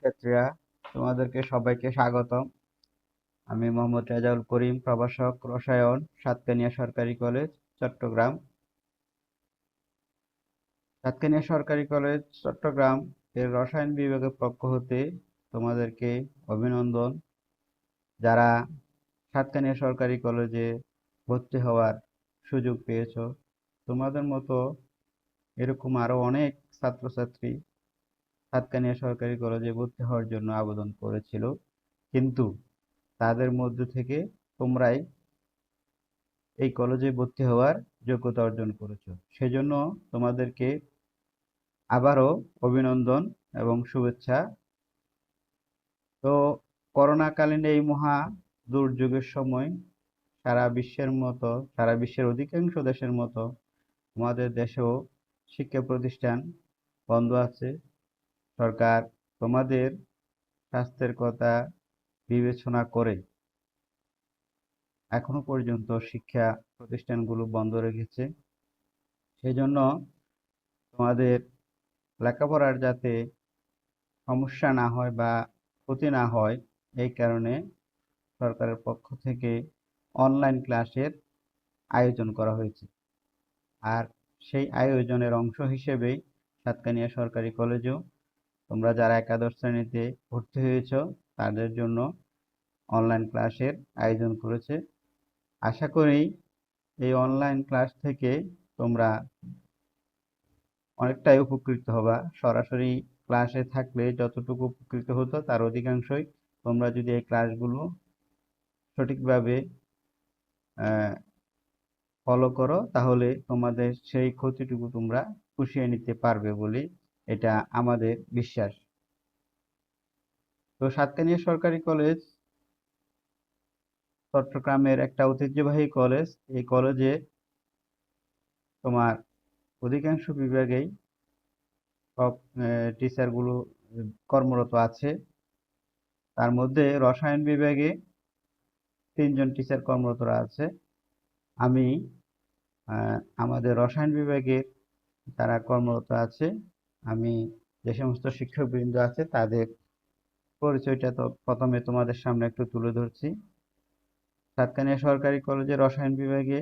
শিক্ষার্থীরা, তোমাদেরকে সবাইকে স্বাগতম। আমি মোহাম্মদ রেজাউল করিম, প্রভাষক রসায়ন, সাতকানিয়া সরকারি কলেজ, চট্টগ্রাম। সাতকানিয়া সরকারি কলেজ, চট্টগ্রাম এর রসায়ন বিভাগের পক্ষ হতে তোমাদেরকে অভিনন্দন। যারা সাতকানিয়া সরকারি কলেজে ভর্তি হওয়ার সুযোগ পেয়েছো, তোমাদের মতো এরকম আরো অনেক ছাত্রছাত্রী সাতকানিয়া সরকারি কলেজে ভর্তি হওয়ার জন্য আবেদন করেছিল, কিন্তু তাদের মধ্য থেকে তোমরাই এই কলেজে ভর্তি হওয়ার যোগ্যতা অর্জন করেছো। সেজন্য তোমাদেরকে আবারও অভিনন্দন এবং শুভেচ্ছা। তো করোনাকালীন এই মহা দুর্যোগের সময় সারা বিশ্বের অধিকাংশ দেশের মতো আমাদের দেশেও শিক্ষা প্রতিষ্ঠান বন্ধ আছে। সরকার তোমাদের স্বাস্থ্যের কথা বিবেচনা করে এখনো পর্যন্ত শিক্ষা প্রতিষ্ঠানগুলো বন্ধ রেখেছে। সেজন্য তোমাদের লেখাপড়ার যাতে সমস্যা না হয় বা ক্ষতি না হয়, এই কারণে সরকারের পক্ষ থেকে অনলাইন ক্লাসের আয়োজন করা হয়েছে। আর সেই আয়োজনের অংশ হিসেবেই সাতকানিয়া সরকারি কলেজেও তোমরা যারা একাদশ শ্রেণীতে ভর্তি হয়েছ তাদের জন্য অনলাইন ক্লাসের আয়োজন করেছে। আশা করি এই অনলাইন ক্লাস থেকে তোমরা অনেকটাই উপকৃত হবা। সরাসরি ক্লাসে থাকলে যতটুকু উপকৃত হতো তার অধিকাংশই তোমরা যদি এই ক্লাসগুলো সঠিকভাবে ফলো করো, তাহলে তোমাদের সেই ক্ষতিটুকু তোমরা পুষিয়ে নিতে পারবে বলে এটা আমাদের বিশ্বাস। তো সাতকানিয়া সরকারি কলেজ চট্টগ্রামের একটা ঐতিহ্যবাহী কলেজ। এই কলেজে তোমার অধিকাংশ বিভাগেই সব টিচারগুলো কর্মরত আছে। তার মধ্যে রসায়ন বিভাগে 3 জন টিচার কর্মরত আছে। আমি আমাদের রসায়ন বিভাগে যারা কর্মরত আছে, আমি যে সমস্ত শিক্ষকবৃন্দ আছে তাদের পরিচয়টা তো প্রথমে তোমাদের সামনে একটু তুলে ধরছি। সাতকানিয়া সরকারি কলেজের রসায়ন বিভাগে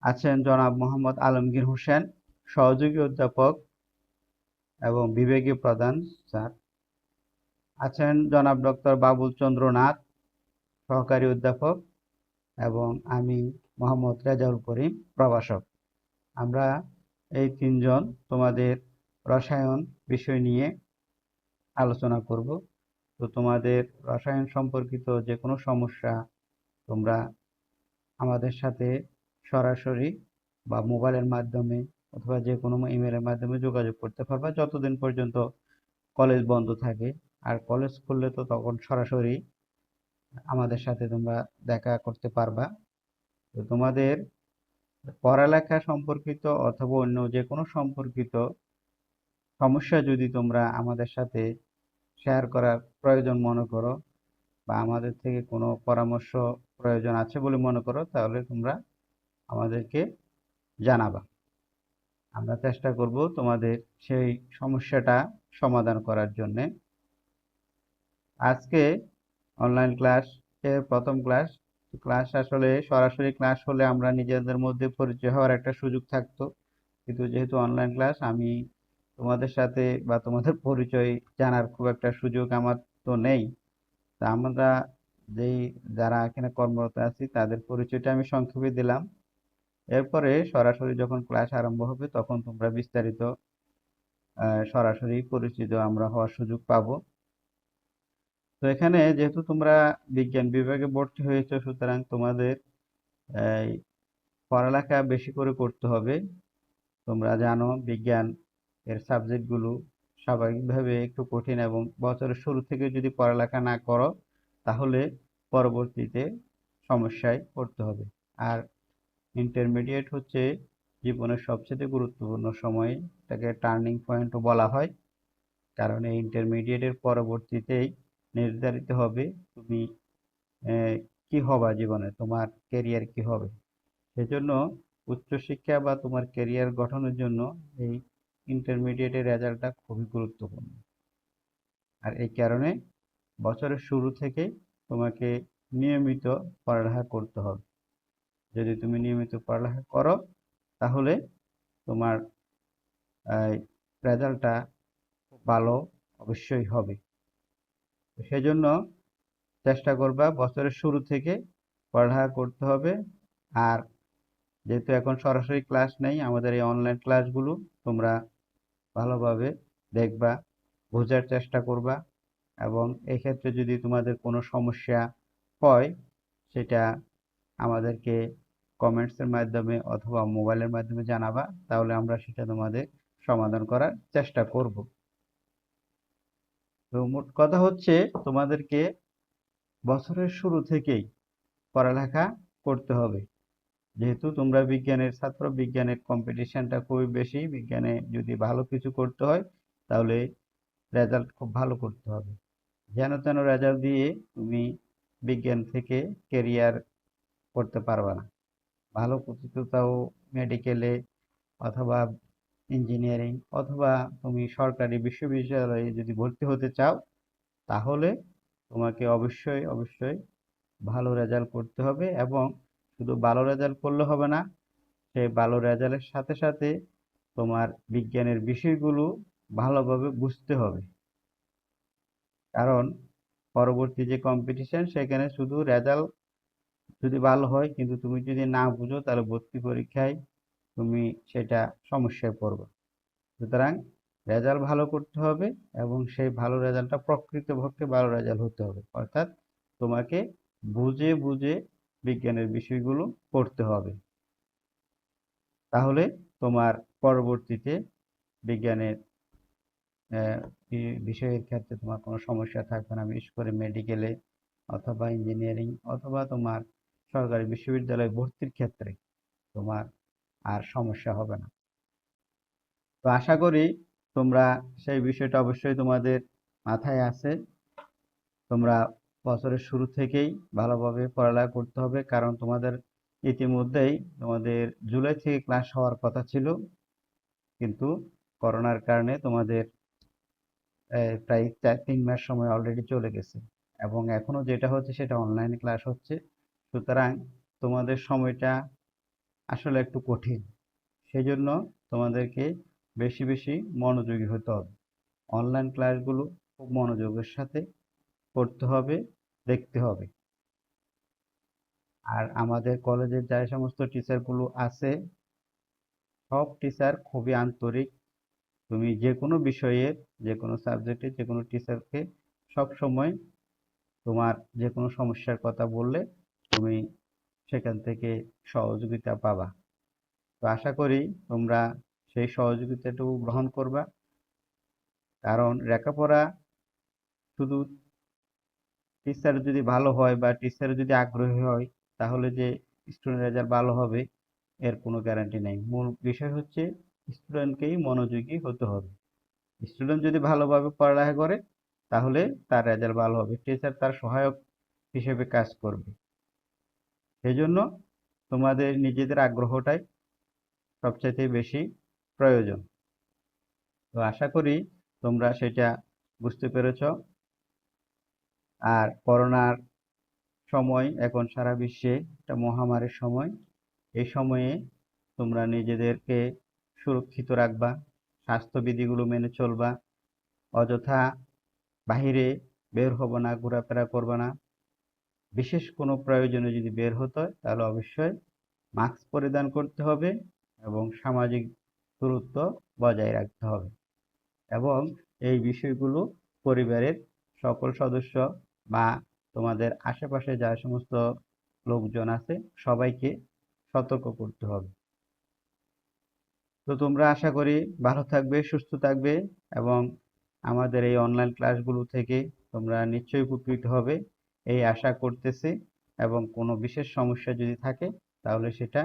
আছেন জনাব মোহাম্মদ আলমগীর হোসেন, সহযোগী অধ্যাপক এবং বিভাগীয় প্রধান স্যার। আছেন জনাব ডক্টর বাবুল চন্দ্র নাথ, সহকারী অধ্যাপক, এবং আমি মোহাম্মদ রেজাউল করিম, প্রভাষক। আমরা এই 3 জন তোমাদের রসায়ন বিষয় নিয়ে আলোচনা করব। তো তোমাদের রসায়ন সম্পর্কিত যে কোনো সমস্যা তোমরা আমাদের সাথে সরাসরি বা মোবাইলের মাধ্যমে অথবা যে কোনো ইমেলের মাধ্যমে যোগাযোগ করতে পারবা, যতদিন পর্যন্ত কলেজ বন্ধ থাকে। আর কলেজ খুললে তো তখন সরাসরি আমাদের সাথে তোমরা দেখা করতে পারবা। তো তোমাদের পড়ালেখা সম্পর্কিত অথবা অন্য যে কোনো সম্পর্কিত সমস্যা যদি তোমরা আমাদের সাথে শেয়ার করার প্রয়োজন মনে করো বা আমাদের থেকে কোনো পরামর্শ প্রয়োজন আছে বলে মনে করো, তাহলে তোমরা আমাদেরকে জানাবা। আমরা চেষ্টা করব তোমাদের সেই সমস্যাটা সমাধান করার জন্য। আজকে অনলাইন ক্লাস এর প্রথম ক্লাস। ক্লাস আসলে সরাসরি ক্লাস হলে আমরা নিজেদের মধ্যে পরিচয় হওয়ার একটা সুযোগ থাকতো, কিন্তু যেহেতু অনলাইন ক্লাস, আমি তোমাদের সাথে বা তোমাদের পরিচয় জানার খুব একটা সুযোগ আমার তো নেই। তা আমরা যেই যারা এখানে কর্মরত আছি তাদের পরিচয়টা আমি সংক্ষেপে দিলাম। এরপরে সরাসরি যখন ক্লাস আরম্ভ হবে তখন তোমরা বিস্তারিত সরাসরি পরিচিত আমরা হওয়ার সুযোগ পাবো। তো এখানে যেহেতু তোমরা বিজ্ঞান বিভাগে ভর্তি হয়েছো, সুতরাং তোমাদের এই পড়ালেখা বেশি করে করতে হবে। তোমরা জানো বিজ্ঞান এর সাবজেক্টগুলো স্বাভাবিকভাবে একটু কঠিন, এবং বছরের শুরু থেকে যদি পড়ালেখা না করো তাহলে পরবর্তীতে সমস্যায় পড়তে হবে। আর ইন্টারমিডিয়েট হচ্ছে জীবনের সবচেয়ে গুরুত্বপূর্ণ সময়, এটাকে টার্নিং পয়েন্টও বলা হয়। কারণ এই ইন্টারমিডিয়েটের পরবর্তীতেই নির্ধারিত হবে তুমি কি হবা জীবনে, তোমার কেরিয়ার কি হবে। সেজন্য উচ্চশিক্ষা বা তোমার কেরিয়ার গঠনের জন্য এই ইন্টারমিডিয়েটের রেজাল্টটা খুবই গুরুত্বপূর্ণ। আর এই কারণে বছরের শুরু থেকে তোমাকে নিয়মিত পড়ালেখা করতে হবে। যদি তুমি নিয়মিত পড়ালেখা করো তাহলে তোমার রেজাল্টটা ভালো অবশ্যই হবে। সেজন্য চেষ্টা করবা বছরের শুরু থেকে পড়ালেখা করতে হবে। আর যেহেতু এখন সরাসরি ক্লাস নেই, আমাদের এই অনলাইন ক্লাসগুলো তোমরা ভালোভাবে দেখবা, বোঝার চেষ্টা করবা, এবং এক্ষেত্রে যদি তোমাদের কোনো সমস্যা হয় সেটা আমাদেরকে কমেন্টসের মাধ্যমে অথবা মোবাইলের মাধ্যমে জানাবা, তাহলে আমরা সেটা তোমাদের সমাধান করার চেষ্টা করব। তো মোট কথা হচ্ছে তোমাদেরকে বছরের শুরু থেকেই পড়ালেখা করতে হবে। যেহেতু তোমরা বিজ্ঞানের ছাত্র, বিজ্ঞানের কম্পিটিশনটা খুবই বেশি, বিজ্ঞানে যদি ভালো কিছু করতে হয় তাহলে রেজাল্ট খুব ভালো করতে হবে। যেন তেন রেজাল্ট দিয়ে তুমি বিজ্ঞান থেকে কেরিয়ার করতে পারবে না। ভালো কোথাও মেডিকেলে অথবা ইঞ্জিনিয়ারিং অথবা তুমি সরকারি বিশ্ববিদ্যালয়ে যদি ভর্তি হতে চাও তাহলে তোমাকে অবশ্যই অবশ্যই ভালো রেজাল্ট করতে হবে, এবং শুধু ভালো রেজাল্ট করলে হবে না, সেই ভালো রেজাল্টের সাথে সাথে তোমার বিজ্ঞানের বিষয়গুলো ভালোভাবে বুঝতে হবে। কারণ পরবর্তী যে কম্পিটিশন সেখানে শুধু রেজাল্ট যদি ভালো হয় কিন্তু তুমি যদি না বুঝো তাহলে ভর্তি পরীক্ষায় তুমি সেটা সমস্যায় পড়বে। সুতরাং রেজাল্ট ভালো করতে হবে, এবং সেই ভালো রেজাল্টটা প্রকৃতপক্ষে ভালো রেজাল্ট হতে হবে, অর্থাৎ তোমাকে বুঝে বুঝে বিজ্ঞানের বিষয়গুলো পড়তে হবে। তাহলে তোমার পরবর্তীতে বিজ্ঞানের বিষয়ের ক্ষেত্রে তোমার কোনো সমস্যা থাকবে না, বিশেষ করে মেডিকেলে অথবা ইঞ্জিনিয়ারিং অথবা তোমার সরকারি বিশ্ববিদ্যালয়ে ভর্তির ক্ষেত্রে তোমার আর সমস্যা হবে না। তো আশা করি তোমরা সেই বিষয়টা অবশ্যই তোমাদের মাথায় আছে। তোমরা বছরের শুরু থেকেই ভালোভাবে পড়ালেখা করতে হবে, কারণ তোমাদের ইতিমধ্যেই তোমাদের জুলাই থেকে ক্লাস হওয়ার কথা ছিল, কিন্তু করোনার কারণে তোমাদের প্রায় 3 মাস সময় অলরেডি চলে গেছে, এবং এখনো যেটা হচ্ছে সেটা অনলাইন ক্লাস হচ্ছে। সুতরাং তোমাদের সময়টা আসলে একটু কঠিন। সেই জন্য তোমাদেরকে বেশি বেশি মনোযোগী হতে হবে। অনলাইন ক্লাসগুলো খুব মনোযোগের সাথে করতে হবে, দেখতে হবে। আর আমাদের কলেজের যে সমস্ত টিচারগুলো আছে সব টিচার খুবই আন্তরিক। তুমি যে কোনো বিষয়ের, যে কোনো সাবজেক্টে যে কোনো টিচারকে সব সময় তোমার যে কোনো সমস্যার কথা বললে তুমি সেখান থেকে সহযোগিতা পাবা। তো আশা করি তোমরা সেই সহযোগিতাটুকু গ্রহণ করবা, কারণ লেখাপড়া শুধু টিচার যদি ভালো হয় বা টিচার যদি আগ্রহী হয় তাহলে যে স্টুডেন্ট রেজাল্ট ভালো হবে এর কোনো গ্যারান্টি নেই। মূল বিষয় হচ্ছে স্টুডেন্টকেই মনোযোগী হতে হবে। স্টুডেন্ট যদি ভালোভাবে পড়ালেখা করে তাহলে তার রেজাল্ট ভালো হবে, টিচার তার সহায়ক হিসেবে কাজ করবে। সেই জন্য তোমাদের নিজেদের আগ্রহটাই সবচাইতে বেশি প্রয়োজন। তো আশা করি তোমরা সেটা বুঝতে পেরেছ। আর করোনার সময় এখন সারা বিশ্বে একটা মহামারীর সময়। এই সময়ে তোমরা নিজেদেরকে সুরক্ষিত রাখবা, স্বাস্থ্যবিধিগুলো মেনে চলবা, অযথা বাহিরে বের হবো না, ঘোরাফেরা করবে না। বিশেষ কোনো প্রয়োজনে যদি বের হতে হয় তাহলে অবশ্যই মাস্ক পরিধান করতে হবে এবং সামাজিক দূরত্ব বজায় রাখতে হবে, এবং এই বিষয়গুলো পরিবারের সকল সদস্য বা তোমাদের আশেপাশে যা সমস্ত লোকজন আছে সবাইকে সতর্ক করতে হবে। তো তোমরা আশা করি ভালো থাকবে, সুস্থ থাকবে, এবং আমাদের এই অনলাইন ক্লাসগুলো থেকে তোমরা নিশ্চয়ই উপকৃত হবে এই আশা করতেছি। এবং কোনো বিশেষ সমস্যা যদি থাকে তাহলে সেটা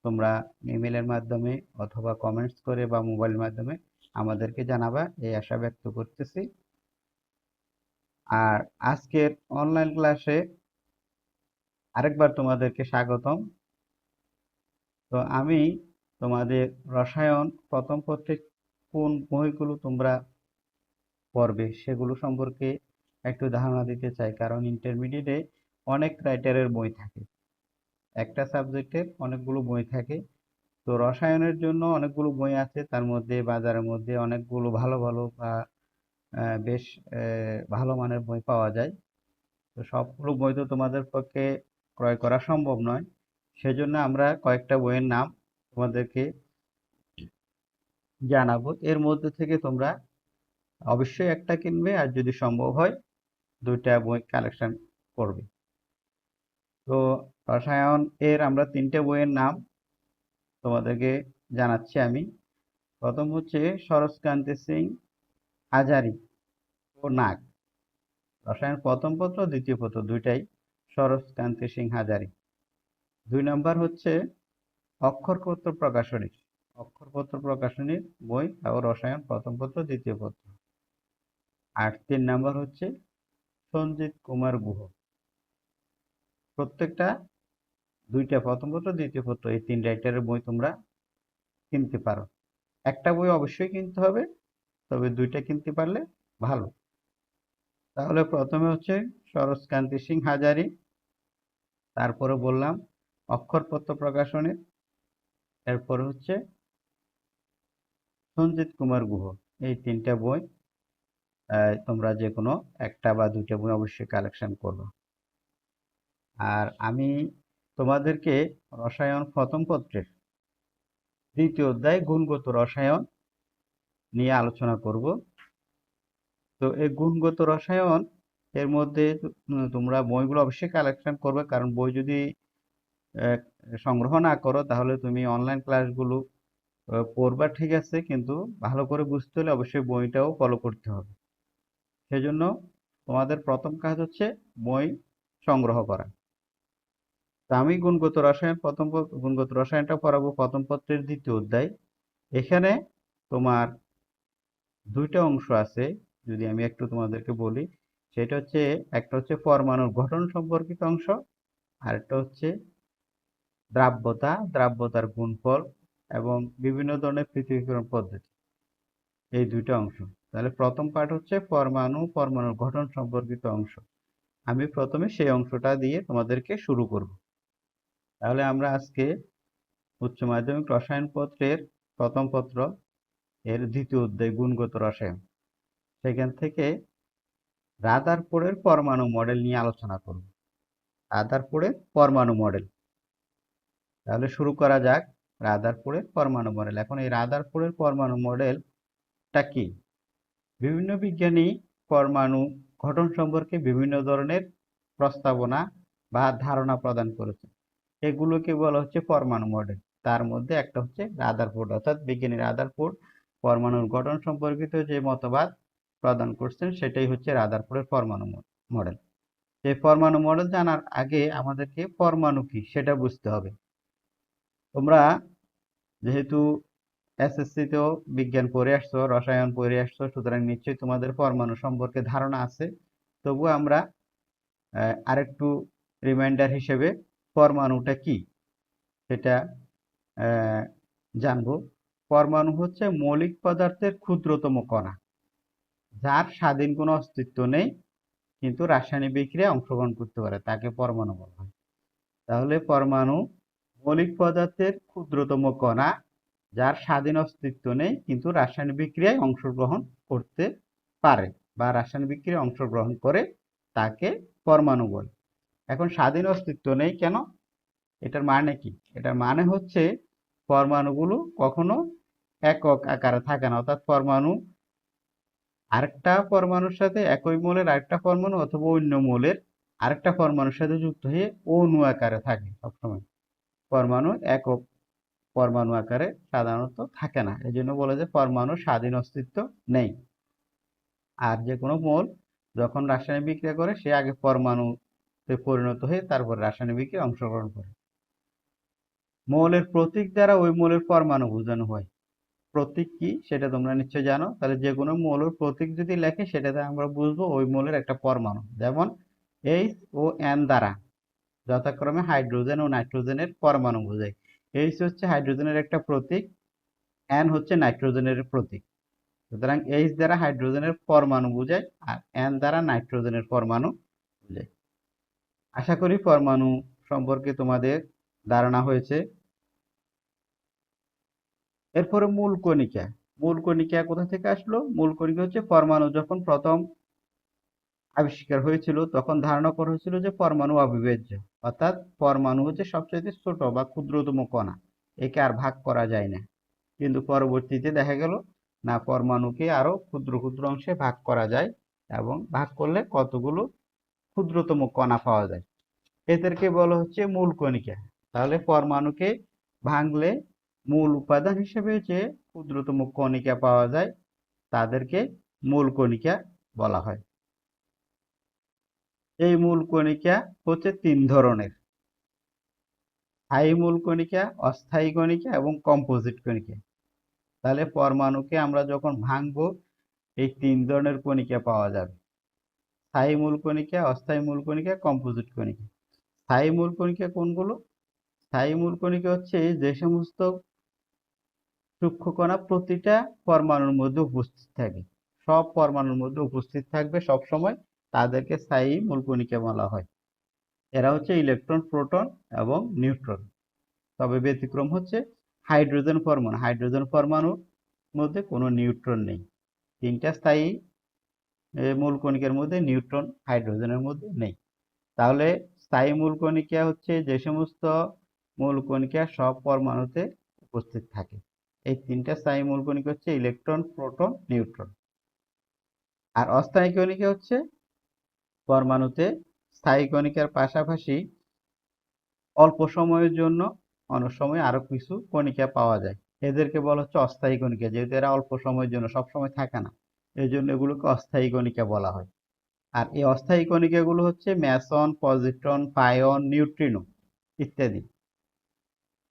তোমরা ইমেলের মাধ্যমে অথবা কমেন্টস করে বা মোবাইল মাধ্যমে আমাদেরকে জানাবা, এই আশা ব্যক্ত করতেছি। আর আজকের অনলাইন ক্লাসে আরেকবার তোমাদেরকে স্বাগতম। তো আমি তোমাদের রসায়ন প্রথম পত্রে কোন বইগুলো তোমরা পড়বে সেগুলো সম্পর্কে একটু ধারণা দিতে চাই, কারণ ইন্টারমিডিয়েটে অনেক রাইটারের বই থাকে, একটা সাবজেক্টের অনেকগুলো বই থাকে। তো রসায়নের জন্য অনেকগুলো বই আছে, তার মধ্যে বাজারের মধ্যে অনেকগুলো ভালো ভালো বা বেশ ভালো মানের বই পাওয়া যায়। তো সবগুলো বই তো তোমাদের পক্ষে ক্রয় করা সম্ভব নয়, সেজন্য আমরা কয়েকটা বইয়ের নাম তোমাদেরকে জানাবো। এর মধ্যে থেকে তোমরা অবশ্যই একটা কিনবে, আর যদি সম্ভব হয় দুইটা বই কালেকশন করবে। তো রসায়ন এর আমরা তিনটে বইয়ের নাম তোমাদেরকে জানাচ্ছি আমি। প্রথম হচ্ছে শরৎকান্তি সিং হাজারি ও নাগ, রসায়ন প্রথম পত্র দ্বিতীয় পত্র দুইটাই শরৎকান্তি সিং হাজারি। 2 নম্বর হচ্ছে অক্ষরপত্র প্রকাশনী, অক্ষরপত্র প্রকাশনীর বই ও রসায়ন প্রথম পত্র দ্বিতীয় পত্র। আর 3 নম্বর হচ্ছে সঞ্জিত কুমার গুহ, প্রত্যেকটা দুইটা প্রথম পত্র দ্বিতীয় পত্র এই তিন রাইটারের বই তোমরা কিনতে পারো। একটা বই অবশ্যই কিনতে হবে, তবে দুইটা কিনতে পারলে ভালো। তাহলে প্রথমে হচ্ছে শরৎকান্তি সিং হাজারি, তারপরে বললাম অক্ষরপত্র প্রকাশনী, এরপর হচ্ছে সঞ্জিত কুমার গুহ। এই তিনটা বই তোমরা যে কোনো একটা বা দুইটা বই অবশ্যই কালেকশন করবে। আর আমি তোমাদেরকে রসায়ন প্রথম পত্রের দ্বিতীয় অধ্যায় গুণগত রসায়ন নিয়ে আলোচনা করব। তো এই গুণগত রসায়ন এর মধ্যে তোমরা বইগুলো অবশ্যই কালেকশন করবে, কারণ বই যদি আহ, সংগ্রহ না করো তাহলে তুমি অনলাইন ক্লাসগুলো পড়বা ঠিক আছে, কিন্তু ভালো করে বুঝতে হলে অবশ্যই বইটাও ফলো করতে হবে। সেজন্য তোমাদের প্রথম কাজ হচ্ছে বই সংগ্রহ করা। তো আমি গুণগত রসায়নটা পড়াবো প্রথম পত্রের দ্বিতীয় অধ্যায়। এখানে তোমার দুইটা অংশ আছে, যদি আমি একটু তোমাদেরকে বলি। সেটা হচ্ছে, একটা হচ্ছে পরমাণুর গঠন সম্পর্কিত অংশ, আর একটা হচ্ছে দ্রাব্যতার গুণফল এবং বিভিন্ন ধরনের পৃথকীকরণ পদ্ধতি, এই দুইটা অংশ। তাহলে প্রথম পার্ট হচ্ছে পরমাণুর গঠন সম্পর্কিত অংশ। আমি প্রথমে সেই অংশটা দিয়ে তোমাদেরকে শুরু করব। তাহলে আমরা আজকে উচ্চ মাধ্যমিক রসায়ন পত্রের প্রথম পত্র এর দ্বিতীয় অধ্যায় গুণগত রসায়ন, সেখান থেকে রাদারফোর্ডের পরমাণু মডেল নিয়ে আলোচনা করব। রাদারফোর্ডের পরমাণু মডেল, তাহলে শুরু করা যাক। রাদারফোর্ডের পরমাণু মডেল। এখন এই রাদারফোর্ডের পরমাণু মডেলটা কি? বিভিন্ন বিজ্ঞানী পরমাণু গঠন সম্পর্কে বিভিন্ন ধরনের প্রস্তাবনা বা ধারণা প্রদান করেছে, এগুলোকে বলা হচ্ছে পরমাণু মডেল। তার মধ্যে একটা হচ্ছে রাদারফোর্ড, অর্থাৎ বিজ্ঞানী রাদারফোর্ড পরমাণুর গঠন সম্পর্কিত যে মতবাদ প্রদান করছেন সেটাই হচ্ছে রাদারফোর্ডের পরমাণু মডেল। এই পরমাণু মডেল জানার আগে আমাদেরকে পরমাণু কি সেটা বুঝতে হবে। তোমরা যেহেতু এসএসসি তেও বিজ্ঞান পড়ে আসছো, রসায়ন পড়ে আসছো, সুতরাং নিশ্চয়ই তোমাদের পরমাণু সম্পর্কে ধারণা আছে। তবু আমরা আরেকটু রিমাইন্ডার হিসেবে পরমাণুটা কি সেটা জানবো। পরমাণু হচ্ছে মৌলিক পদার্থের ক্ষুদ্রতম কণা, যার স্বাধীন কোনো অস্তিত্ব নেই কিন্তু রাসায়নিক বিক্রিয়ায় অংশগ্রহণ করতে পারে, তাকে পরমাণু বলা হয়। তাহলে পরমাণু মৌলিক পদার্থের ক্ষুদ্রতম কণা, যার স্বাধীন অস্তিত্ব নেই কিন্তু রাসায়নিক বিক্রিয়ায় অংশগ্রহণ করতে পারে বা রাসায়নিক বিক্রিয়ায় অংশগ্রহণ করে, তাকে পরমাণু বলে। এখন স্বাধীন অস্তিত্ব নেই কেন? এটার মানে কি? এটার মানে হচ্ছে পরমাণুগুলো কখনো একক আকারে থাকে না, অর্থাৎ পরমাণু আরেকটা পরমাণুর সাথে একই মৌলের আরেকটা পরমাণু অথবা অন্য মৌলের আরেকটা পরমাণুর সাথে যুক্ত হয়ে অণু আকারে থাকে সবসময়। পরমাণু একক পরমাণু আকারে সাধারণত থাকে না, এই জন্য বলে যে পরমাণু স্বাধীন অস্তিত্ব নেই। আর যে কোনো মৌল যখন রাসায়নিক বিক্রিয়া করে সে আগে পরমাণুতে পরিণত হয়ে তারপর রাসায়নিক বিক্রিয়ায় অংশগ্রহণ করে। মৌলের প্রতীক দ্বারা ওই মৌলের পরমাণু বোঝানো হয়। প্রতীক কি সেটা তোমরা নিশ্চয় জানো। তাহলে যে কোনো মৌলের প্রতীক যদি লেখে সেটাতে আমরা বুঝবো ওই মৌলের একটা পরমাণু। যেমন এইচ ও এন দ্বারা যথাক্রমে হাইড্রোজেন ও নাইট্রোজেনের পরমাণু বোঝায়। এইচ হচ্ছে হাইড্রোজেনের একটা প্রতীক, এন হচ্ছে নাইট্রোজেনের প্রতীক। সুতরাং H দ্বারা হাইড্রোজেনের পরমাণু বোঝায় আর N দ্বারা নাইট্রোজেনের পরমাণু বোঝায়। আশা করি পরমাণু সম্পর্কে তোমাদের ধারণা হয়েছে। এরপরে মূল কণিকা। মূল কণিকা কোথা থেকে আসলো? মূল কণিকা হচ্ছে পরমাণু যখন প্রথম আবিষ্কার হয়েছিল তখন ধারণা করা হয়েছিল যে পরমাণু অবিভাজ্য, অর্থাৎ পরমাণু হচ্ছে সবচেয়ে ছোট বা ক্ষুদ্রতম কণা, একে আর ভাগ করা যায় না। কিন্তু পরবর্তীতে দেখা গেল না, পরমাণুকে আরো ক্ষুদ্র ক্ষুদ্র অংশে ভাগ করা যায় এবং ভাগ করলে কতগুলো ক্ষুদ্রতম কণা পাওয়া যায়, এদেরকে বলা হচ্ছে মূল কণিকা। তাহলে পরমাণুকে ভাঙলে মূল উপাদান হিসেবে যে ক্ষুদ্রতম কণিকা পাওয়া যায় তাদেরকে মূল কণিকা বলা হয়। এই মূল কণিকা হচ্ছে তিন ধরনের: স্থায়ী মূল কণিকা, অস্থায়ী কণিকা এবং কম্পোজিট কণিকা। তাহলে পরমাণুকে আমরা যখন ভাঙবো এই তিন ধরনের কণিকা পাওয়া যাবে: স্থায়ী মূল কণিকা, অস্থায়ী মূল কণিকা, কম্পোজিট কণিকা। স্থায়ী মূল কণিকা কোনগুলো? স্থায়ী মূল কণিকা হচ্ছে যে সমস্ত সূক্ষ্ম কণা প্রতিটা পরমাণুর মধ্যে উপস্থিত থাকে, সব পরমাণুর মধ্যে উপস্থিত থাকবে সব সময়, তাদেরকে স্থায়ী মূল কণিকা বলা হয়। এরা হচ্ছে ইলেকট্রন, প্রোটন এবং নিউট্রন। তবে ব্যতিক্রম হচ্ছে হাইড্রোজেন পরমাণু। হাইড্রোজেন পরমাণুর মধ্যে কোনো নিউট্রন নেই। তিনটা স্থায়ী মূল কণিকার মধ্যে নিউট্রন হাইড্রোজেনের মধ্যে নেই। তাহলে স্থায়ী মূল কণিকা হচ্ছে যে সমস্ত মূল কণিকা সব পরমাণুতে উপস্থিত থাকে। এই তিনটা স্থায়ী মূল কণিকা হচ্ছে ইলেকট্রন, প্রোটন, নিউট্রন। আর অস্থায়ী কণিকা হচ্ছে পরমাণুতে স্থায়ী কণিকার পাশাপাশি অল্প সময়ের জন্য অনেক সময় আরো কিছু কণিকা পাওয়া যায়, এদেরকে বলা হচ্ছে অস্থায়ী কণিকা। যেহেতু এরা অল্প সময়ের জন্য, সব সময় থাকে না, এই জন্য এগুলোকে অস্থায়ী কণিকা বলা হয়। আর এই অস্থায়ী কণিকাগুলো হচ্ছে ম্যাসন, পজিট্রন, পাইন, নিউট্রিনো ইত্যাদি।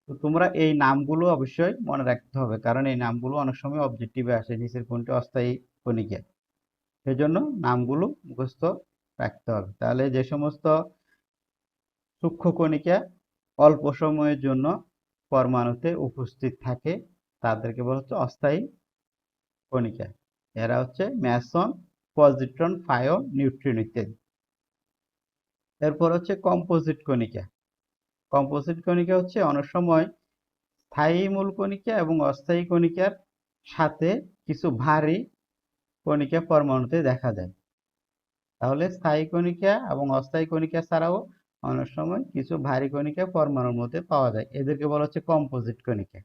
তো তোমরা এই নামগুলো অবশ্যই মনে রাখতে হবে, কারণ এই নামগুলো অনেক সময় অবজেক্টিভে আসে, নিচের কোনটি অস্থায়ী কণিকা, সেজন্য নামগুলো মুখস্থ রাখতে হবে। তাহলে যে সমস্ত সূক্ষ্ম কণিকা অল্প সময়ের জন্য পরমাণুতে উপস্থিত থাকে তাদেরকে বলা হচ্ছে অস্থায়ী কণিকা। এরা হচ্ছে ম্যাসন, পজিট্রন, পাইন, নিউট্রিনো ইত্যাদি। এরপর হচ্ছে কম্পোজিট কণিকা। কম্পোজিট কণিকা হচ্ছে অনেক সময় স্থায়ী মূল কণিকা এবং অস্থায়ী কণিকার সাথে কিছু ভারী কণিকা পরমাণুতে দেখা যায়। তাহলে স্থায়ী কণিকা এবং অস্থায়ী কণিকা ছাড়াও অনেক সময় কিছু ভারী কণিকা পরমাণুর মধ্যে পাওয়া যায়, এদেরকে বলা হচ্ছে কম্পোজিট কণিকা।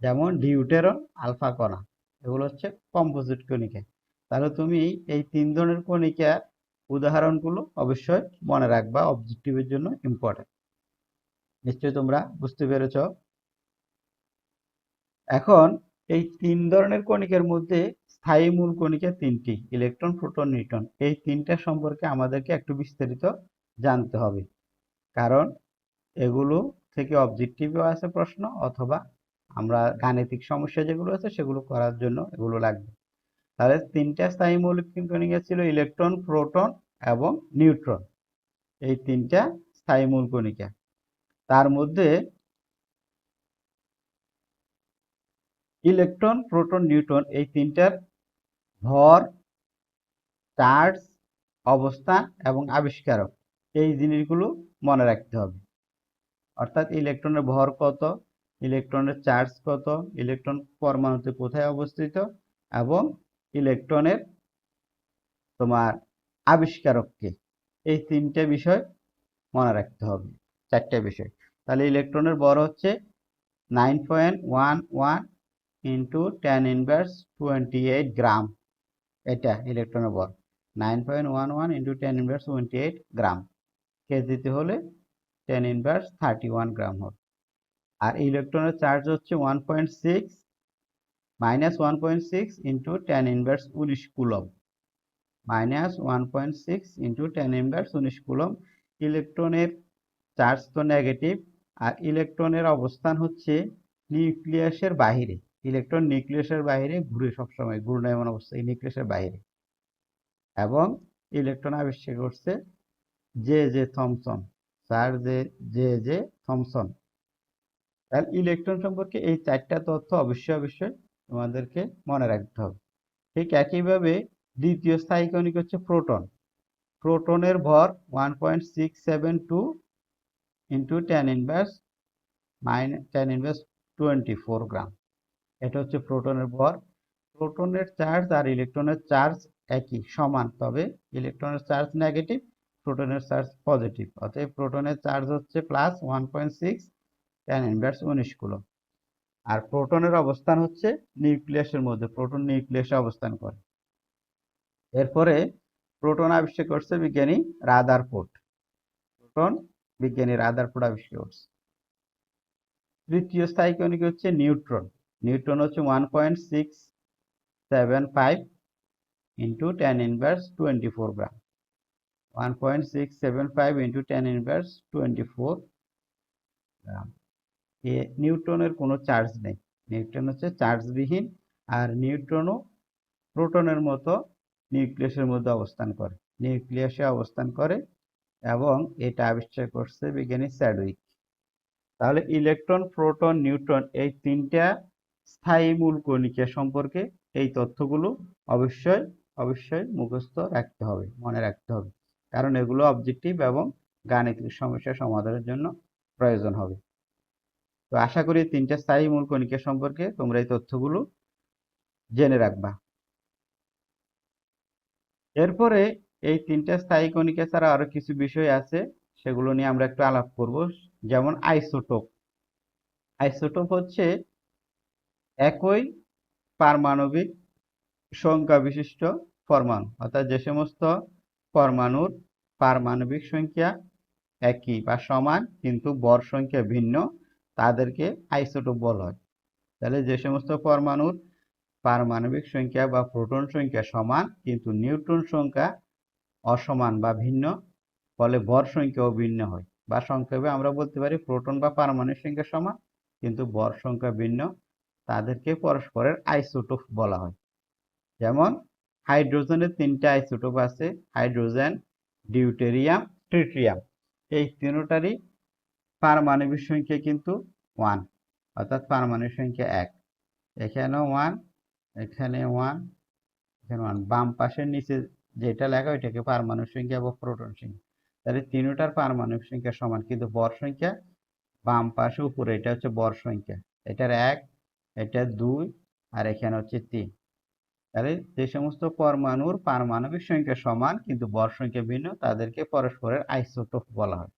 যেমন ডিউটেরন, আলফা কণা, এগুলো হচ্ছে কম্পোজিট কণিকা। তাহলে তুমি এই তিন ধরনের কণিকার উদাহরণগুলো অবশ্যই মনে রাখবা, অবজেক্টিভের জন্য ইম্পর্টেন্ট। নিশ্চয়ই তোমরা বুঝতে পেরেছ। এখন এই তিন ধরনের কণিকার মধ্যে স্থায়ী মূল কণিকা তিনটি: ইলেকট্রন, প্রোটন, নিউট্রন। এই তিনটা সম্পর্কে আমাদেরকে একটু বিস্তারিত জানতে হবে, কারণ এগুলো থেকে অবজেক্টিভও আছে প্রশ্ন, অথবা আমরা গাণিতিক সমস্যা যেগুলো আছে সেগুলো করার জন্য এগুলো লাগবে। তাহলে তিনটা স্থায়ী মৌলিক কণিকা ছিল ইলেকট্রন, প্রোটন এবং নিউট্রন। এই তিনটা স্থায়ী মূল কণিকা। তার মধ্যে ইলেকট্রন, প্রোটন, নিউট্রন এই তিনটার ভর, চার্জ, অবস্থান এবং আবিষ্কারক, এই জিনিসগুলো মনে রাখতে হবে। অর্থাৎ ইলেকট্রনের ভর কত, ইলেকট্রনের চার্জ কত, ইলেকট্রন পরমাণুতে কোথায় অবস্থিত, এবং ইলেকট্রনের তোমার আবিষ্কারক কে, এই তিনটে বিষয় মনে রাখতে হবে, চারটে বিষয়। তাহলে ইলেকট্রনের ভর হচ্ছে 9.11 ইন্টু 10⁻28 গ্রাম। এটা ইলেকট্রনের ভর 9.11 ইন্টু 10⁻28 গ্রাম। কেজিতে হলে 10⁻31 গ্রাম হবে। আর ইলেকট্রনের চার্জ হচ্ছে 1.6 -1.6 ইন্টু 10⁻19 কুলম, -1.6 ইন্টু 10⁻19 কুলম। ইলেকট্রনের চার্জ তো নেগেটিভ, আর ইলেকট্রনের অবস্থান হচ্ছে নিউক্লিয়াসের বাহিরে। ইলেকট্রন নিউক্লিয়াসের বাহিরে ঘুরে, সবসময় ঘূর্ণায়মান অবস্থায় নিউক্লিয়াসের বাহিরে। এবং ইলেকট্রন আবিষ্কার করছে J J Thomson, sir J J Thomson. তাহলে ইলেকট্রন সম্পর্কে এই চারটা তথ্য অবশ্যই অবশ্যই তোমাদেরকে মনে রাখতে হবে। ঠিক একইভাবে দ্বিতীয় স্থায়ী কণিক হচ্ছে প্রোটন। প্রোটনের ভর 1.672 ইন্টু 10 ইনভার্স 24 গ্রাম। এটা হচ্ছে প্রোটনের ভর। প্রোটনের চার্জ আর ইলেকট্রনের চার্জ একই সমান, তবে ইলেকট্রনের চার্জ নেগেটিভ, প্রোটনের চার্জ পজিটিভ। অতএব প্রোটনের চার্জ হচ্ছে +1.6 10 ইনভার্স 19 কুলম্ব। আর প্রোটনের অবস্থান হচ্ছে নিউক্লিয়াসের মধ্যে, প্রোটন নিউক্লিয়াসে অবস্থান করে। এরপরে প্রোটন আবিষ্কার করছে বিজ্ঞানী রাদারফোর্ড। প্রোটন বিজ্ঞানী রাদারফোর্ড আবিষ্কার করছে। তৃতীয় স্থায়ী কণিক হচ্ছে নিউট্রন। নিউট্রন হচ্ছে 1.675 ইন্টু 10 ইনভার্স 24 গ্রাম। 1.675 ইন্টু 10 ইনভার্স 24 গ্রাম। নিউট্রনের কোনো চার্জ নেই, নিউট্রন হচ্ছে চার্জবিহীন। আর নিউট্রনও প্রোটনের মতো নিউক্লিয়াসের মধ্যে অবস্থান করে, নিউক্লিয়াসে অবস্থান করে, এবং এটা আবিষ্কার করছে বিজ্ঞানী চ্যাডউইক। তাহলে ইলেকট্রন, প্রোটন, নিউট্রন এই তিনটা স্থায়ী মূল কণিকা সম্পর্কে এই তথ্যগুলো অবশ্যই অবশ্যই মুখস্থ রাখতে হবে, মনে রাখতে হবে, কারণ এগুলো অবজেক্টিভ এবং গাণিতিক সমস্যা সমাধানের জন্য প্রয়োজন হবে। তো আশা করি তিনটা স্থায়ী মূল কণিকা সম্পর্কে তোমরা এই তথ্যগুলো জেনে রাখবা। এরপরে এই তিনটা স্থায়ী কণিকা ছাড়া আরো কিছু বিষয় আছে, সেগুলো নিয়ে আমরা একটু আলাপ করব। যেমন আইসোটোপ। আইসোটোপ হচ্ছে একই পারমাণবিক সংখ্যা বিশিষ্ট পরমাণু, অর্থাৎ যে সমস্ত পরমাণুর পারমাণবিক সংখ্যা একই বা সমান কিন্তু ভর সংখ্যা ভিন্ন, তাদেরকে আইসোটোপ বলা হয়। তাহলে যে সমস্ত পরমাণুর পারমাণবিক সংখ্যা বা প্রোটন সংখ্যা সমান কিন্তু নিউট্রন সংখ্যা অসমান বা ভিন্ন, ফলে ভর সংখ্যাও ভিন্ন হয়। বা সংক্ষেপে আমরা বলতে পারি প্রোটন বা পারমাণবিক সংখ্যা সমান কিন্তু ভর সংখ্যা ভিন্ন, তাদেরকে পরস্পরের আইসোটোপ বলা হয়। যেমন হাইড্রোজেনের তিনটা আইসোটোপ আছে, হাইড্রোজেন, ডিউটেরিয়াম, ট্রিটিয়াম। এই তিনটারই পারমাণবিক সংখ্যা কিন্তু 1, অর্থাৎ পারমাণবিক সংখ্যা 1। এখানেও 1, এখানে 1, এখানে 1। বাম পাশের নিচে যেটা লেখা ওইটাকে পারমাণবিক সংখ্যা বা প্রোটন সংখ্যা। তাহলে তিনটার পারমাণবিক সংখ্যা সমান কিন্তু ভর সংখ্যা বাম পাশে উপরে এটা হচ্ছে ভর সংখ্যা, এটার 1, এটা 2, আর এখানে হচ্ছে 3। তাহলে যে সমস্ত পরমাণুর পারমাণবিক সংখ্যা সমান কিন্তু ভর সংখ্যা ভিন্ন, তাদেরকে পরস্পরের আইসোটোপ বলা হয়।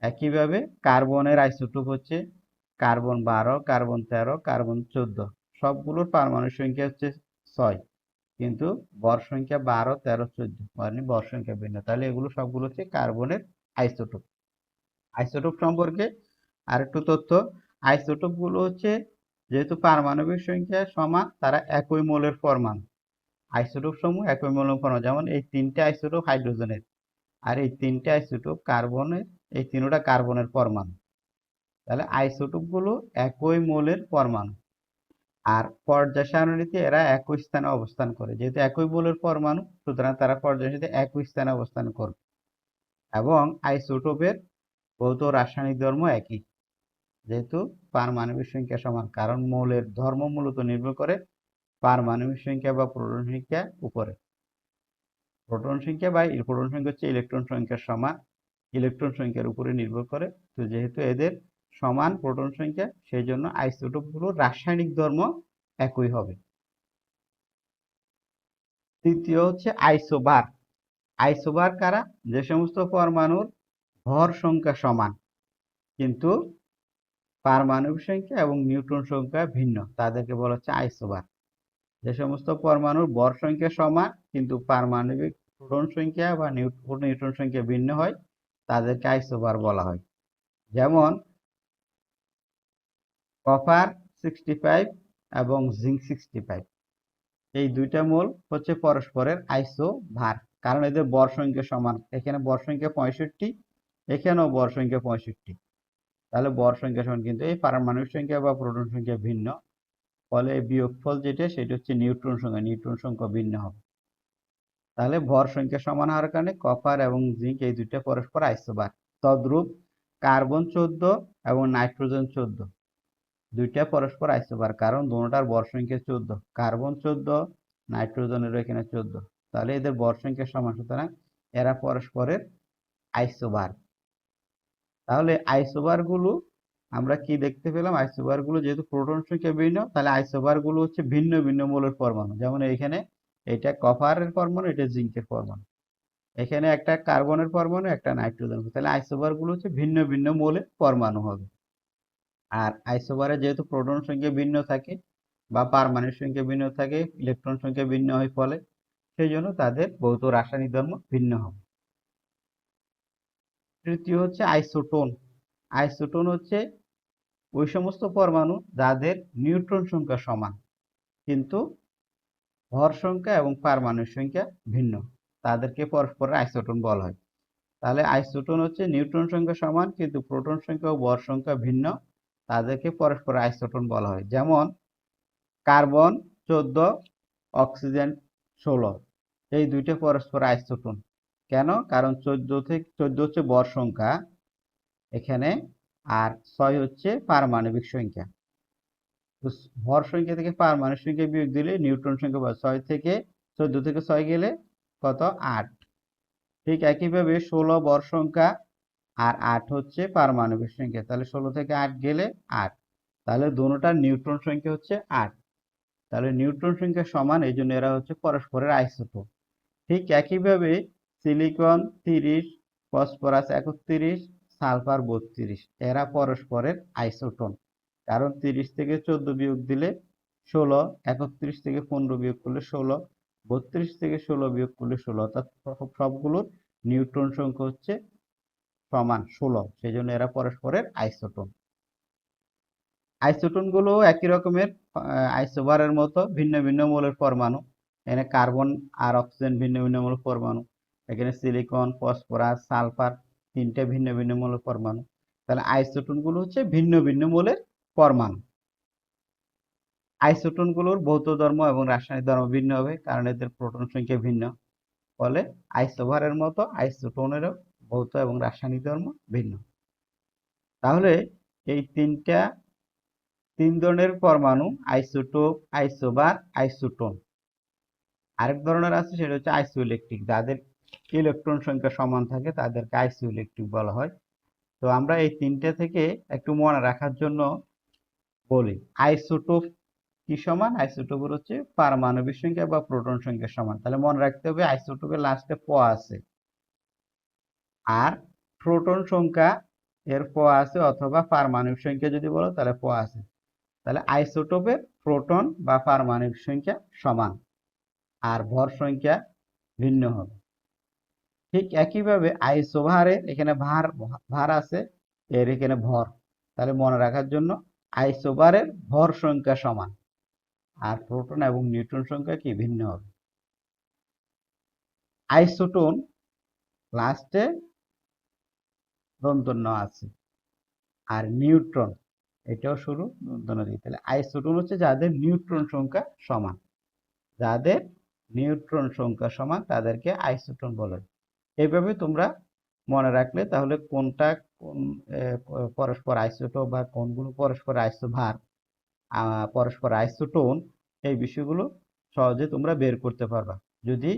একইভাবে কার্বনের আইসোটোপ হচ্ছে কার্বন 12, কার্বন 13, কার্বন 14। সবগুলোর পারমাণবিক সংখ্যা হচ্ছে 6 কিন্তু ভর সংখ্যা 12, 13, 14, মানে ভর সংখ্যা ভিন্ন। তাহলে এগুলো সবগুলো হচ্ছে কার্বনের আইসোটোপ। আইসোটোপ সম্পর্কে আরেকটু তথ্য। আইসোটোপ গুলো হচ্ছে যেহেতু পারমাণবিক সংখ্যা সমান, তারা একই মৌলের পরমাণু। আইসোটোপ সমূহ একই মৌলের পরমাণু, যেমন এই তিনটে আইসোটোপ হাইড্রোজেনের, আর এই তিনটে আইসোটোপ কার্বনের, এই তিনটা কার্বনের পরমাণু। তাহলে আইসোটোপ গুলো একই মৌলের পরমাণু। আর পর্যায় সারণীতে এরা একই স্থানে অবস্থান করে, যেহেতু একই মৌলের পরমাণু সুতরাং তারা পর্যায় সারণীতে একই স্থানে অবস্থান করবে। এবং আইসোটোপের ভৌত রাসায়নিক ধর্ম একই, যেহেতু পারমাণবিক সংখ্যা সমান, কারণ মৌলের ধর্ম মূলত নির্ভর করে পারমাণবিক সংখ্যা বা প্রোটন সংখ্যা উপরে। প্রোটন সংখ্যা বা প্রোটন সংখ্যা হচ্ছে ইলেকট্রন সংখ্যার সমান, ইলেকট্রন সংখ্যার উপরে নির্ভর করে। তো যেহেতু এদের সমান প্রোটন সংখ্যা, সেই জন্য আইসোটোপ গুলোর রাসায়নিক ধর্ম একই হবে। তৃতীয় হচ্ছে আইসোবার। আইসোবার কারা? যে সমস্ত পরমাণুর ভর সংখ্যা সমান কিন্তু পারমাণবিক সংখ্যা এবং নিউট্রন সংখ্যা ভিন্ন, তাদেরকে বলা হচ্ছে আইসোবার। যে সমস্ত পরমাণুর ভর সংখ্যা সমান কিন্তু পারমাণবিক প্রোটন সংখ্যা বা নিউট্রন সংখ্যা ভিন্ন হয়, তাদেরকে আইসোবার বলা হয়। যেমন কপার 65 এবং জিঙ্ক 65, এই দুইটা মৌল হচ্ছে পরস্পরের আইসোবার, কারণ এদের ভর সংখ্যা সমান। এখানে ভর সংখ্যা 65, এখানেও ভর সংখ্যা 65। তাহলে ভর সংখ্যা সমান কিন্তু এই পারমাণবিক সংখ্যা বা প্রোটন সংখ্যা ভিন্ন, ফলে বিয়োগফল যেটা সেটা হচ্ছে নিউট্রন সংখ্যা, নিউট্রন সংখ্যা ভিন্ন হবে। তাহলে ভর সংখ্যা সমান হওয়ার কারণে কপার এবং জিঙ্ক এই দুইটা পরস্পর আইসোবার। তদ্রূপ কার্বন 14 এবং নাইট্রোজেন 14 দুইটা পরস্পর আইসোবার, কারণ দুটোটার ভর সংখ্যা 14। কার্বন 14 নাইট্রোজেনেরও এখানে 14। তাহলে এদের ভর সংখ্যা সমান, সুতরাং এরা পরস্পরের আইসোবার। তাহলে আইসোবার গুলো আমরা কি দেখতে পেলাম? আইসোবার গুলো যেহেতু প্রোটন সংখ্যা ভিন্ন, তাহলে আইসোবার গুলো হচ্ছে ভিন্ন ভিন্ন মৌলের পরমাণু। যেমন এখানে এটা কপারের পরমাণু, এটা জিঙ্কের পরমাণু, এখানে একটা কার্বনের পরমাণু, একটা নাইট্রোজেন। তাহলে আইসোবার গুলো হচ্ছে ভিন্ন ভিন্ন মৌলের পরমাণু হবে। আর আইসোবারে যেহেতু প্রোটন সংখ্যা ভিন্ন থাকে বা পারমাণবিক সংখ্যা ভিন্ন থাকে, ইলেকট্রন সংখ্যা ভিন্ন হয়, ফলে সেই জন্য তাদের ভৌত রাসায়নিক ধর্ম ভিন্ন হবে। তৃতীয় হচ্ছে আইসোটোন। আইসোটোন হচ্ছে ওই সমস্ত পরমাণু যাদের নিউট্রন সংখ্যা সমান কিন্তু ভর সংখ্যা এবং পারমাণবিক সংখ্যা ভিন্ন, তাদেরকে পরস্পরের আইসোটোন বলা হয়। তাহলে আইসোটোন হচ্ছে নিউট্রন সংখ্যা সমান কিন্তু প্রোটন সংখ্যা ও ভর সংখ্যা ভিন্ন, তাদেরকে পরস্পর আইসোটোন বলা হয়। যেমন কার্বন 14, অক্সিজেন 16, এই দুইটা পরস্পর আইসোটোন। কেন? কারণ 14 হচ্ছে ভর সংখ্যা এখানে, আর 6 হচ্ছে পারমাণবিক সংখ্যা। তো ভর সংখ্যা থেকে পারমাণবিক সংখ্যা বিয়োগ দিলে নিউট্রন সংখ্যা পাওয়া, 6 থেকে 14 থেকে 6 গেলে কত? 8। ঠিক একইভাবে 16 ভর সংখ্যা আর 8 হচ্ছে পারমাণবিক সংখ্যা, তাহলে 16 থেকে 8 গেলে 8। তাহলে দুটোটার নিউট্রন সংখ্যা হচ্ছে 8। তাহলে নিউট্রন সংখ্যা সমান, এই জন্য এরা হচ্ছে পরস্পরের আইসোটোপ। ঠিক একইভাবে সিলিকন 30, ফসফরাস 31, সালফার 32, এরা পরস্পরের আইসোটোন। কারণ 30 থেকে 14 বিয়োগ দিলে 16, 31 থেকে 15 বিয়োগ করলে 16, 32 থেকে 16 বিয়োগ করলে 16, অর্থাৎ সবগুলোর নিউট্রন সংখ্যা হচ্ছে সমান 16, সেই জন্য এরা পরস্পরের আইসোটোন। আইসোটোন গুলো একই রকমের আইসোবারের মতো ভিন্ন ভিন্ন মৌলের পরমাণু। এখানে কার্বন আর অক্সিজেন ভিন্ন ভিন্ন মৌলের পরমাণু, এখানে সিলিকন, ফসফরাস, সালফার তিনটে ভিন্ন ভিন্ন মৌলের পরমাণু। তাহলে আইসোটোন গুলো হচ্ছে ভিন্ন ভিন্ন মৌলের পরমাণু। আইসোটোন গুলোর ভৌত ধর্ম এবং রাসায়নিক ধর্ম ভিন্ন হবে, কারণ এদের প্রোটন সংখ্যা ভিন্ন। ফলে আইসোবারের মতো আইসোটোনেরও ভৌত এবং রাসায়নিক ধর্ম ভিন্ন। তাহলে এই তিন ধরনের পরমাণু, আইসোটোপ, আইসোবার, আইসোটোন। আরেক ধরনের আছে, সেটা হচ্ছে আইসোইলেকট্রিক। যাদের ইলেকট্রন সংখ্যা সমান থাকে তাদেরকে আইসোইলেকট্রিক বলা হয়। তো আমরা এই তিনটে থেকে একটু মনে রাখার জন্য বলি, আইসোটোপ কি সমান? আইসোটোপের হচ্ছে পারমাণবিক সংখ্যা বা প্রোটন সংখ্যা সমান। তাহলে মনে রাখতে হবে আইসোটোপের লাস্টে প আছে, আর প্রোটন সংখ্যা এর প আছে, অথবা পারমাণবিক সংখ্যা যদি বলো তাহলে প আছে। তাহলে আইসোটোপের প্রোটন বা পারমাণবিক সংখ্যা সমান আর ভর সংখ্যা ভিন্ন হবে। ঠিক একইভাবে আইসোভারে এখানে ভার আছে, এর এখানে ভর। তাহলে মনে রাখার জন্য আইসোবারের ভর সংখ্যা সমান আর প্রোটন এবং নিউট্রন সংখ্যা কি ভিন্ন হবে। আইসোটোন লাস্টে দন্তন্য আছে, আর নিউট্রন এটাও শুরু দন্তন্য দিয়ে। তাহলে আইসোটোন হচ্ছে যাদের নিউট্রন সংখ্যা সমান, যাদের নিউট্রন সংখ্যা সমান তাদেরকে আইসোটোন বলে। এইভাবে তোমরা মনে রাখলে তাহলে কোনটা কোন পরস্পর আইসোটোপ বা কোনগুলো পরস্পর আইসোভার, পরস্পর আইসোটোন, এই বিষয়গুলো সহজে তোমরা বের করতে পারবা যদি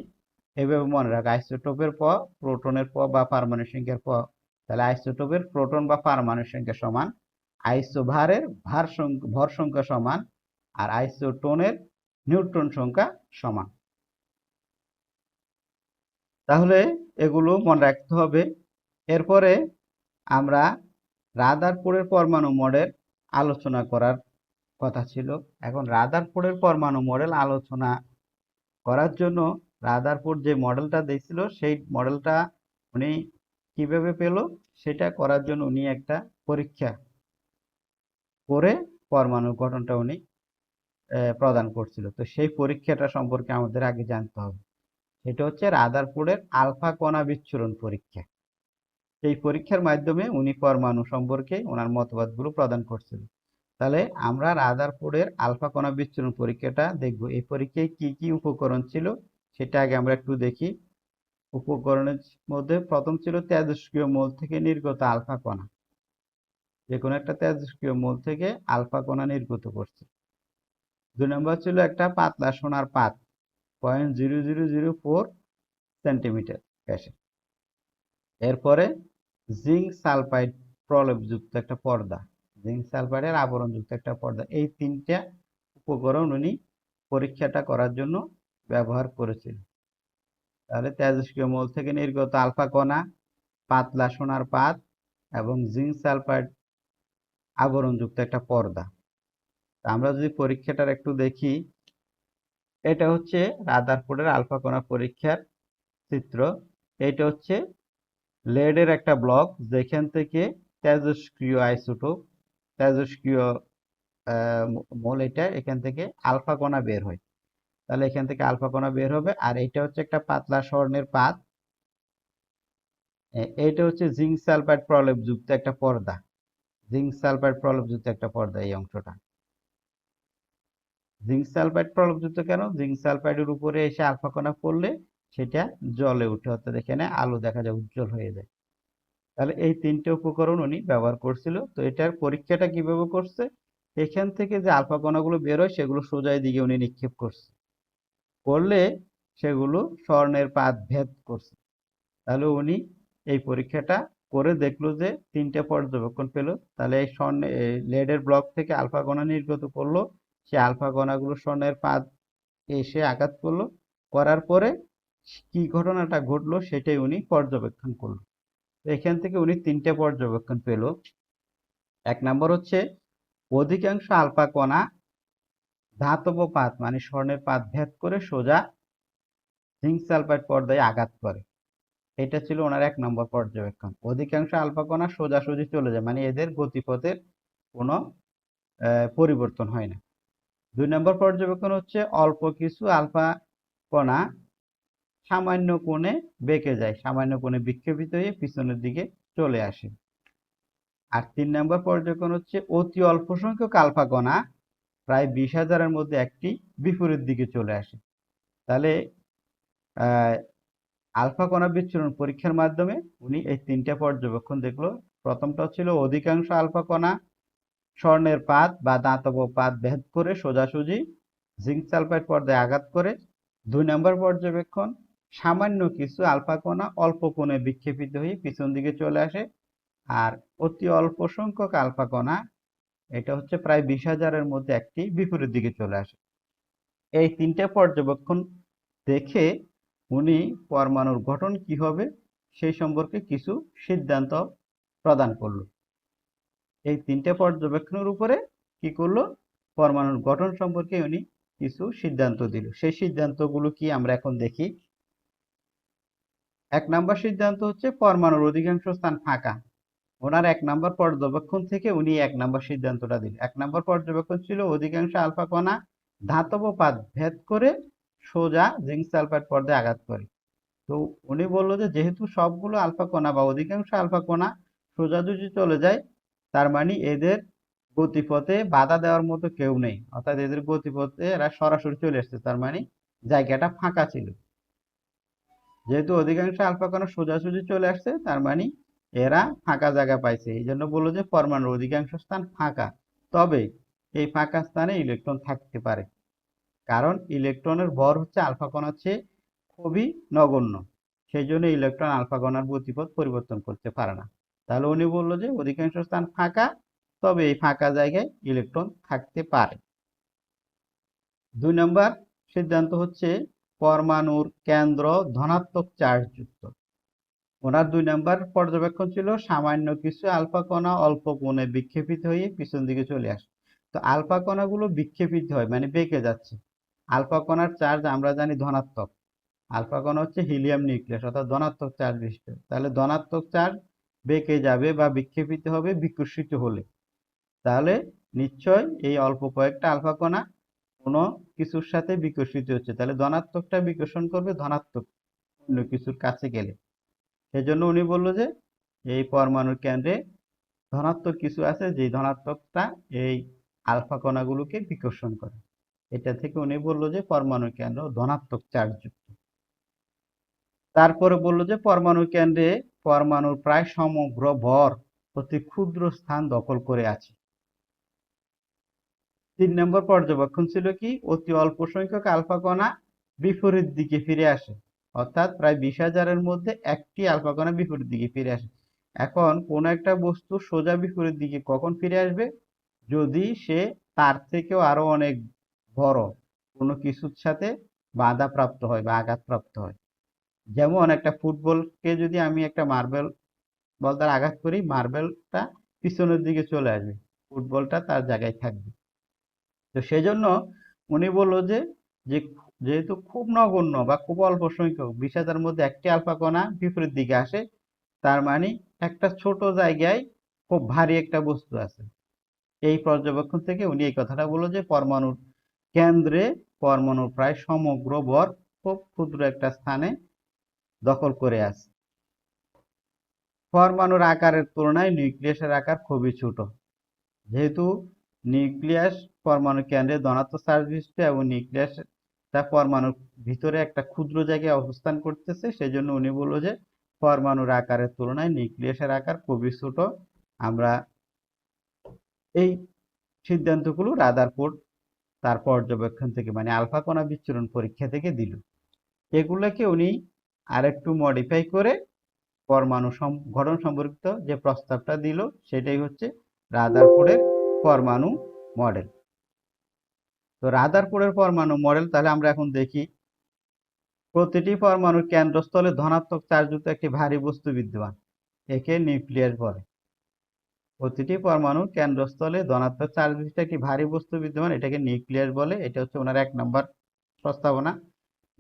এইভাবে মনে রাখো। আইসোটোপের প, প্রোটনের প বা পারমাণবিক সংখ্যার প, তাহলে আইসোটোপের প্রোটন বা পারমাণবিক সংখ্যা সমান, আইসোভারের ভর সংখ্যা সমান, আর আইসোটোনের নিউট্রন সংখ্যা সমান। তাহলে এগুলো মনে রাখতে হবে। এরপরে আমরা রাদারফোর্ডের পরমাণু মডেল আলোচনা করার কথা ছিল। এখন রাদারফোর্ডের পরমাণু মডেল আলোচনা করার জন্য রাদারফোর্ড যে মডেলটা দিয়েছিল সেই মডেলটা উনি কিভাবে পেল, সেটা করার জন্য উনি একটা পরীক্ষা করে পরমাণু গঠনটা উনি প্রদান করছিল। তো সেই পরীক্ষাটা সম্পর্কে আমাদের আগে জানতে হবে। এটা হচ্ছে রাদারফোর্ডের আলফা কণা বিচ্ছুরণ পরীক্ষা। এই পরীক্ষার মাধ্যমে উনি পরমাণু সম্পর্কে ওনার মতবাদগুলো প্রদান করছিল। তাহলে আমরা রাদারফোর্ডের আলফা কণা বিচ্ছুরণ পরীক্ষাটা দেখব। এই পরীক্ষায় কি কি উপকরণ ছিল সেটা আগে আমরা একটু দেখি। উপকরণের মধ্যে প্রথম ছিল তেজস্ক্রিয় মৌল থেকে নির্গত আলফা কণা। যে কোনো একটা তেজস্ক্রিয় মৌল থেকে আলফা কণা নির্গত করছে। 2 নম্বর ছিল একটা পাতলা সোনার পাত। 0.0004 সেন্টিমিটার ব্যাসে। এরপরে জিঙ্ক সালফাইড প্রলেপযুক্ত একটা পর্দা, জিঙ্ক সালফাইডের আবরণযুক্ত একটা পর্দা, এই তিনটা উপকরণ উনি পরীক্ষাটা করার জন্য ব্যবহার করেছিলেন। তাহলে তেজস্ক্রিয় মৌল থেকে নির্গত আলফা কণা, পাতলা সোনার পাত এবং জিঙ্ক সালফাইড আবরণযুক্ত একটা পর্দা। আমরা যদি পরীক্ষাটার একটু দেখি, এটা হচ্ছে রাদারফোর্ডের আলফা কণা পরীক্ষার চিত্র। এটা হচ্ছে লেডের একটা ব্লক, যেখান থেকে তেজস্ক্রিয় আইসোটোপ, তেজস্ক্রিয় মৌল, এটা এখান থেকে আলফা কণা বের হয়। তাহলে এখান থেকে আলফা কণা বের হবে। আর এটা হচ্ছে একটা পাতলা স্বর্ণের পাত, এইটা হচ্ছে জিঙ্ক সালফাইড প্রলেপযুক্ত একটা পর্দা, জিঙ্ক সালফাইড প্রলেপযুক্ত একটা পর্দা এই অংশটা। জিঙ্ক সালফাইড প্রলেপযুক্ত কেন? জিঙ্ক সালফাইডের উপরে এসে আলফা কণা পড়লে সেটা জ্বলে উঠে, অর্থাৎ এখানে আলো দেখা যায়, উজ্জ্বল হয়ে যায়। তাহলে এই তিনটে উপকরণ উনি ব্যবহার করছিল। তো এটার পরীক্ষাটা কিভাবে করছে? এখান থেকে যে আলফা কণাগুলো বের হয় সেগুলো সোজা দিকে উনি নিক্ষেপ করছে, করলে সেগুলো স্বর্ণের পাত ভেদ করছে। তাহলে উনি এই পরীক্ষাটা করে দেখলো যে তিনটে পর্যবেক্ষণ পেল। তাহলে এই স্বর্ণে লেডের ব্লক থেকে আলফা কণা নির্গত করলো, সে আলফা কণাগুলো স্বর্ণের পাত এসে আঘাত করলো, করার পরে কি ঘটনাটা ঘটলো সেটাই উনি পর্যবেক্ষণ করলো। এখান থেকে উনি তিনটে পর্যবেক্ষণ পেল। এক নম্বর হচ্ছে অধিকাংশ আলফা কণা ধাতব পাত মানে স্বর্ণের পাত ভেদ করে সোজা জিঙ্ক সালফাইড পর্দায় আঘাত করে। এটা ছিল ওনার এক নম্বর পর্যবেক্ষণ। অধিকাংশ আলফা কণা সোজাসুজি চলে যায়, মানে এদের গতিপথের কোনো পরিবর্তন হয় না। দুই নম্বর পর্যবেক্ষণ হচ্ছে অল্প কিছু আলফা কণা সামান্য কোণে বেঁকে যায়, সামান্য কোণে বিক্ষেপিত হয়ে পিছনের দিকে চলে আসে। আর তিন নম্বর পর্যবেক্ষণ হচ্ছে অতি অল্প সংখ্যক আলফা কণা প্রায় 20,000-এর মধ্যে একটি বিপরীত দিকে চলে আসে। তাহলে আলফা কণা বিচ্ছুরণ পরীক্ষার মাধ্যমে উনি এই তিনটা পর্যবেক্ষণ দেখলো। প্রথমটা ছিল অধিকাংশ আলফা কণা স্বর্ণের পাত বা ধাতব পাত ভেদ করে সোজাসুজি জিঙ্ক সালফাইড পর্দায় আঘাত করে। দুই নম্বর পর্যবেক্ষণ সামান্য কিছু আলফা কণা অল্প কোণে বিক্ষেপিত হয়ে পিছন দিকে চলে আসে। আর অতি অল্প সংখ্যক আলফা কণা, এটা হচ্ছে প্রায় 20,000-এর মধ্যে একটি বিপরীত দিকে চলে আসে। এই তিনটা পর্যবেক্ষণ দেখে উনি পরমাণুর গঠন কি হবে সেই সম্পর্কে কিছু সিদ্ধান্ত প্রদান করলো। এই তিনটা পর্যবেক্ষণের উপরে কি করলো? পরমাণুর গঠন সম্পর্কে উনি কিছু সিদ্ধান্ত দিল। সেই সিদ্ধান্তগুলো কি আমরা এখন দেখি। এক নম্বর সিদ্ধান্ত হচ্ছে পরমাণুর অধিকাংশ স্থান ফাঁকা। ওনার এক নম্বর পর্যবেক্ষণ থেকে উনি এক নম্বর সিদ্ধান্তটা দিলেন। এক নম্বর পর্যবেক্ষণ ছিল অধিকাংশ আলফা কণা ধাতব পাত ভেদ করে সোজা জিঙ্ক সালফাইড পর্দায় আঘাত করে। তো উনি বললো যে যেহেতু সবগুলো আলফা কণা বা অধিকাংশ আলফা কণা সোজাসুজি চলে যায়, তার মানে এদের গতিপথে বাধা দেওয়ার মতো কেউ নেই, অর্থাৎ এদের গতিপথে এরা সরাসরি চলে আসছে, তার মানে জায়গাটা ফাঁকা ছিল। যেহেতু অধিকাংশ আলফা কণা সোজাসুজি চলে আসছে, তার মানে এরা ফাঁকা জায়গা পাইছে, এই জন্য বললো যে পরমাণুর অধিকাংশ স্থান ফাঁকা। তবে এই ফাঁকা স্থানে ইলেকট্রন থাকতে পারে, কারণ ইলেকট্রনের ভর হচ্ছে আলফা কণার চেয়ে খুবই নগণ্য, সেই জন্য ইলেকট্রন আলফা কণার গতিপথ পরিবর্তন করতে পারে না। তাহলে উনি বললো যে অধিকাংশ স্থান ফাঁকা, তবে এই ফাঁকা জায়গায় ইলেকট্রন থাকতে পারে। দুই নম্বর সিদ্ধান্ত হচ্ছে পরমাণুর কেন্দ্র ধনাত্মক চার্জ যুক্ত। ওনার দুই নম্বর পর্যবেক্ষণ ছিল সামান্য কিছু আলফা কণা অল্প কোণে বিক্ষেপিত হয়ে পিছন দিকে চলে আসে। তো আলফা কণাগুলো বিক্ষেপিত হয় মানে বেঁকে যাচ্ছে। আলফা কণার চার্জ আমরা জানি ধনাত্মক। আলফা কণা হচ্ছে হিলিয়াম নিউক্লিয়াস, অর্থাৎ ধনাত্মক চার্জ বিশিষ্ট। তাহলে ধনাত্মক চার্জ বেঁকে যাবে বা বিক্ষেপিত হবে বিকর্ষিত হলে, তাহলে নিশ্চয় এই অল্প কয়েকটা আলফা কণা কোনো কিছুর সাথে বিকর্ষিত হচ্ছে, তাহলে ধনাত্মকটা বিকর্ষণ করবে ধনাত্মক অন্য কিছুর কাছে গেলে। সেজন্য উনি বললো যে এই পরমাণুর কেন্দ্রে ধনাত্মক কিছু আছে, যে ধনাত্মকটা এই আলফা কণাগুলোকে বিকর্ষণ করে। এটা থেকে উনি বললো যে পরমাণুর কেন্দ্র ধনাত্মক চার্জ যুক্ত। তারপরে বললো যে পরমাণুর কেন্দ্রে পরমাণুর প্রায় সমগ্র ভর অতি ক্ষুদ্র স্থান দখল করে আছে। তিন নম্বর পর্যবেক্ষণ ছিল কি অতি অল্প সংখ্যক আলফা কণা বিপরীত দিকে ফিরে আসে, অর্থাৎ প্রায় 20,000-এর মধ্যে একটি আলফা কণা বিপরীত দিকে ফিরে আসে। এখন কোন একটা বস্তু সোজা বিপরীত দিকে কখন ফিরে আসবে? যদি সে তার থেকেও আরো অনেক বড় কোনো কিছুর সাথে বাধাপ্রাপ্ত হয় বা আঘাতপ্রাপ্ত হয়। যেমন একটা ফুটবলকে যদি আমি একটা মার্বেল বল দ্বারা আঘাত করি, মার্বেলটা পিছনের দিকে চলে আসবে, ফুটবলটা তার জায়গায় থাকবে। তো সেজন্য উনি বললো যে যেহেতু খুব নগণ্য বা খুব অল্প সংখ্যক 20,000-এর মধ্যে একটি আলফা কণা বিপরীত দিকে আসে, তার মানে একটা ছোট জায়গায় খুব ভারী একটা বস্তু আছে। এই পর্যবেক্ষণ থেকে উনি এই কথাটা বললো যে পরমাণুর কেন্দ্রে পরমাণুর প্রায় সমগ্র ভর খুব ক্ষুদ্র একটা স্থানে দখল করে আছে। পরমাণুর আকারের তুলনায় নিউক্লিয়াসের আকার খুবই ছোট। যেহেতু নিউক্লিয়াস পরমাণু কেন্দ্রে ধনাত্মক চার্জ বিশিষ্ট এবং নিউক্লিয়াসটা পরমাণুর ভিতরে একটা ক্ষুদ্র জায়গায় অবস্থান করতেছে, সেজন্য উনি বললো যে পরমাণুর আকারের তুলনায় নিউক্লিয়াসের আকার খুবই ছোট। আমরা এই সিদ্ধান্তগুলো রাদারফোর্ড তার পর্যবেক্ষণ থেকে মানে আলফা কণা বিচ্ছুরণ পরীক্ষা থেকে দিল। এগুলোকে উনি আরেকটু মডিফাই করে পরমাণু গঠন সম্পর্কিত যে প্রস্তাবটা দিল সেটাই হচ্ছে রাদারফোর্ডের পরমাণু মডেল। তো রাদারফোর্ডের পরমাণু মডেল তাহলে আমরা এখন দেখি। প্রতিটি পরমাণুর কেন্দ্রস্থলে ধনাত্মক চার্জযুক্ত একটি ভারী বস্তু বিদ্যমান, একে নিউক্লিয়াস বলে। প্রতিটি পরমাণুর কেন্দ্রস্থলে ধনাত্মক চার্জ বিশিষ্ট একটি ভারী বস্তু বিদ্যমান, এটাকে নিউক্লিয়াস বলে। এটা হচ্ছে ওনার 1 নম্বর প্রস্তাবনা।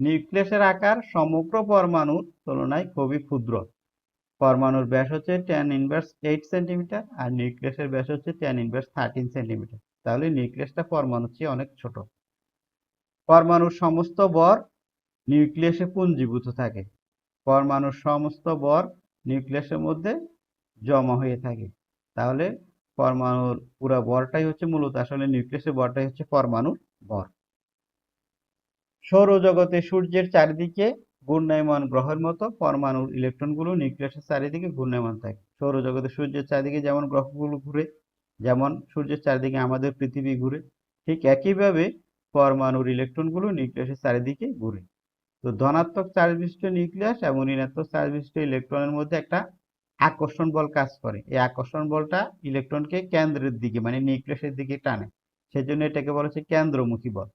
নিউক্লিয়াসের আকার সমগ্র পরমাণুর তুলনায় খুবই ক্ষুদ্র। পরমাণুর ব্যাস হচ্ছে 10⁻8 সেন্টিমিটার আর নিউক্লিয়াসের ব্যাস হচ্ছে 10⁻13 সেন্টিমিটার। তাহলে নিউক্লিয়াসটা পরমাণুর চেয়ে অনেক ছোট। পরমাণুর সমস্ত ভর নিউক্লিয়াসে পুঞ্জীভূত থাকে। পরমাণুর সমস্ত ভর নিউক্লিয়াসের মধ্যে জমা হয়ে থাকে। তাহলে পরমাণুর পুরো ভরটাই হচ্ছে মূলত আসলে নিউক্লিয়াসের ভরটাই হচ্ছে পরমাণুর ভর। সৌরজগতে সূর্যের চারিদিকে ঘূর্ণায়মান গ্রহের মতো পরমাণুর ইলেকট্রনগুলো নিউক্লিয়াসের চারিদিকে ঘূর্ণায়মান থাকে। সৌরজগতে সূর্যের চারিদিকে যেমন গ্রহগুলো ঘুরে, যেমন সূর্যের চারিদিকে আমাদের পৃথিবী ঘুরে, ঠিক একইভাবে পরমাণুর ইলেকট্রনগুলো নিউক্লিয়াসের চারিদিকে ঘুরে। তো ধনাত্মক চার্জ বিশিষ্ট নিউক্লিয়াস এবং ঋণাত্মক চার্জ বিশিষ্ট ইলেকট্রনের মধ্যে একটা আকর্ষণ বল কাজ করে। এই আকর্ষণ বলটা ইলেকট্রনকে কেন্দ্রের দিকে মানে নিউক্লিয়াসের দিকে টানে, সেজন্য এটাকে বলা হচ্ছে কেন্দ্রমুখী বল।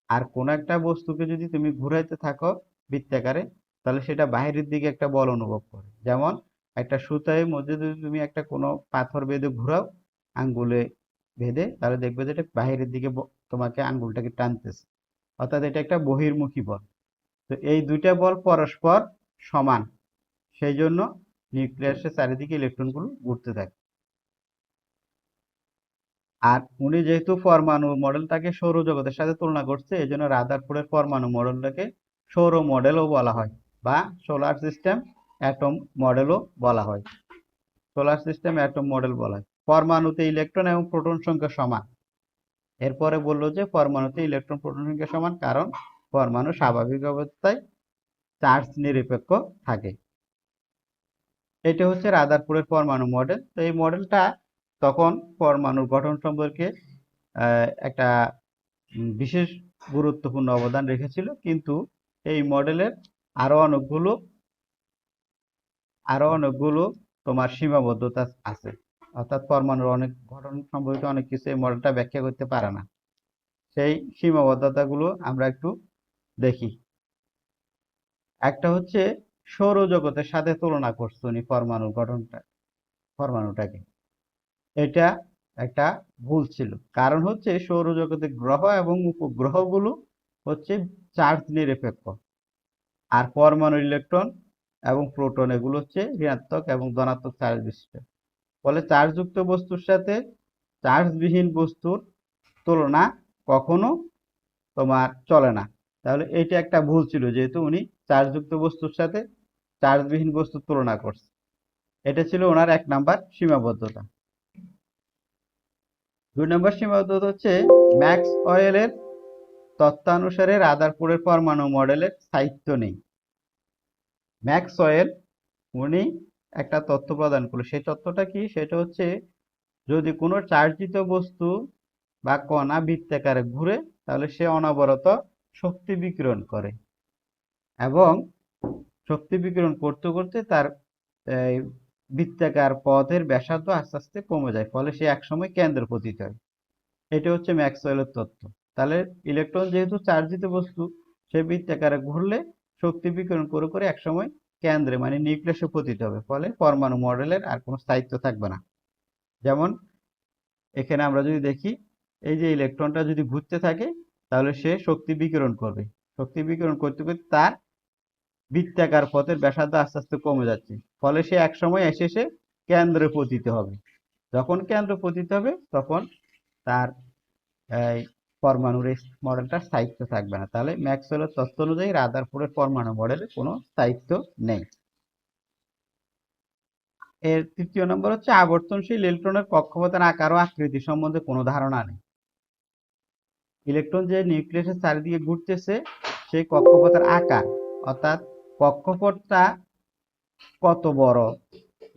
আর কোন একটা বস্তুকে যদি তুমি ঘুরাইতে থাকো বৃত্তাকারে, তাহলে সেটা বাহিরের দিকে একটা বল অনুভব করে। যেমন একটা সুতার মধ্যে যদি তুমি একটা কোনো পাথর বেঁধে ঘুরাও আঙ্গুলে বেঁধে, তাহলে দেখবে যে এটা বাহিরের দিকে তোমাকে আঙ্গুলটাকে টানতেছে, অর্থাৎ এটা একটা বহির্মুখী বল। তো এই দুইটা বল পরস্পর সমান, সেই জন্য নিউক্লিয়াসের চারিদিকে ইলেকট্রনগুলো ঘুরতে থাকে। আর উনি যেহেতু পরমাণু মডেলটাকে সৌরজগতের সাথে তুলনা করছে, এই জন্য রাদারফোর্ডের পরমাণু মডেলটাকে সৌর মডেলও বলা হয় বা সোলার সিস্টেম অ্যাটম মডেলও বলা হয়। সোলার সিস্টেম অ্যাটম মডেল বলা হয়। পরমাণুতে ইলেকট্রন এবং প্রোটন সংখ্যা সমান। এরপরে বললো যে পরমাণুতে ইলেকট্রন প্রোটন সংখ্যা সমান, কারণ পরমাণু স্বাভাবিক অবস্থায় চার্জ নিরপেক্ষ থাকে। এটা হচ্ছে রাদারফোর্ডের পরমাণু মডেল। তো এই মডেলটা তখন পরমাণুর গঠন সম্পর্কে একটা বিশেষ গুরুত্বপূর্ণ অবদান রেখেছিল, কিন্তু এই মডেলের আরো অনেকগুলো তোমার সীমাবদ্ধতা আছে। অর্থাৎ পরমাণুর অনেক গঠন সম্পর্কিত অনেক কিছু এই মডেলটা ব্যাখ্যা করতে পারে না। সেই সীমাবদ্ধতাগুলো আমরা একটু দেখি। একটা হচ্ছে সৌরজগতের সাথে তুলনা করছে উনি পরমাণুটাকে। এটা একটা ভুল ছিল। কারণ হচ্ছে সৌরজগতে গ্রহ এবং উপগ্রহগুলো হচ্ছে চার্জ নিরপেক্ষ, আর পরমাণুর ইলেকট্রন এবং প্রোটন এগুলো হচ্ছে ঋণাত্মক এবং ধনাত্মক চার্জ বিশিষ্ট। ফলে চার্জযুক্ত বস্তুর সাথে চার্জবিহীন বস্তুর তুলনা কখনো তোমার চলে না। তাহলে এইটা একটা ভুল ছিল, যেহেতু উনি চার্জযুক্ত বস্তুর সাথে চার্জবিহীন বস্তুর তুলনা করছে। এটা ছিল ওনার 1 নাম্বার সীমাবদ্ধতা। 2 নম্বর সীমাবদ্ধতা হচ্ছে ম্যাক্সওয়েলের তত্ত্বানুসারে রাদারফোর্ডের পরমাণু মডেলের স্থায়িত্ব নেই। ম্যাক্সওয়েল উনি একটা তথ্য প্রদান করলো। সেই তথ্যটা কি? সেটা হচ্ছে যদি কোনো চার্জিত বস্তু বা কণা বৃত্তাকারে ঘুরে, তাহলে সে অনবরত শক্তি বিকিরণ করে এবং শক্তি বিকিরণ করতে করতে তার এই, বৃত্তাকার পথের ব্যাসার্ধ আস্তে আস্তে কমে যায়, ফলে সে একসময় কেন্দ্রে পতিত হয়। এটা হচ্ছে ম্যাক্সওয়েলের তত্ত্ব। তাহলে ইলেকট্রন যেহেতু চার্জিত বস্তু, সে বৃত্তাকারে ঘুরলে শক্তি বিকিরণ করে করে একসময় কেন্দ্রে মানে নিউক্লিয়াসে পতিত হবে, ফলে পরমাণু মডেলের আর কোনো স্থায়িত্ব থাকবে না। যেমন এখানে আমরা যদি দেখি, এই যে ইলেকট্রনটা যদি ঘুরতে থাকে তাহলে সে শক্তি বিকিরণ করবে। শক্তি বিকিরণ করতে করতে তার বৃত্তাকার পথের ব্যাসার্ধ আস্তে আস্তে কমে যাচ্ছে, ফলে সে একসময় এসে সে কেন্দ্রে পতিত হবে। যখন কেন্দ্রে পতিত হবে তখন তার এই পরমাণুর এই মডেলটার স্থায়িত্ব থাকবে না। তাহলে ম্যাক্সওয়েলের তত্ত্ব অনুযায়ী রাদারফোর্ডের পরমাণু মডেলে কোনো স্থায়িত্ব নেই। এর তৃতীয় নম্বর হচ্ছে আবর্তনশীল ইলেকট্রনের কক্ষপথের আকার ও আকৃতি সম্বন্ধে কোনো ধারণা নেই। ইলেকট্রন যে নিউক্লিয়াসের চারিদিকে ঘুরতেছে সেই কক্ষপথের আকার, অর্থাৎ কক্ষপথটা কত বড়,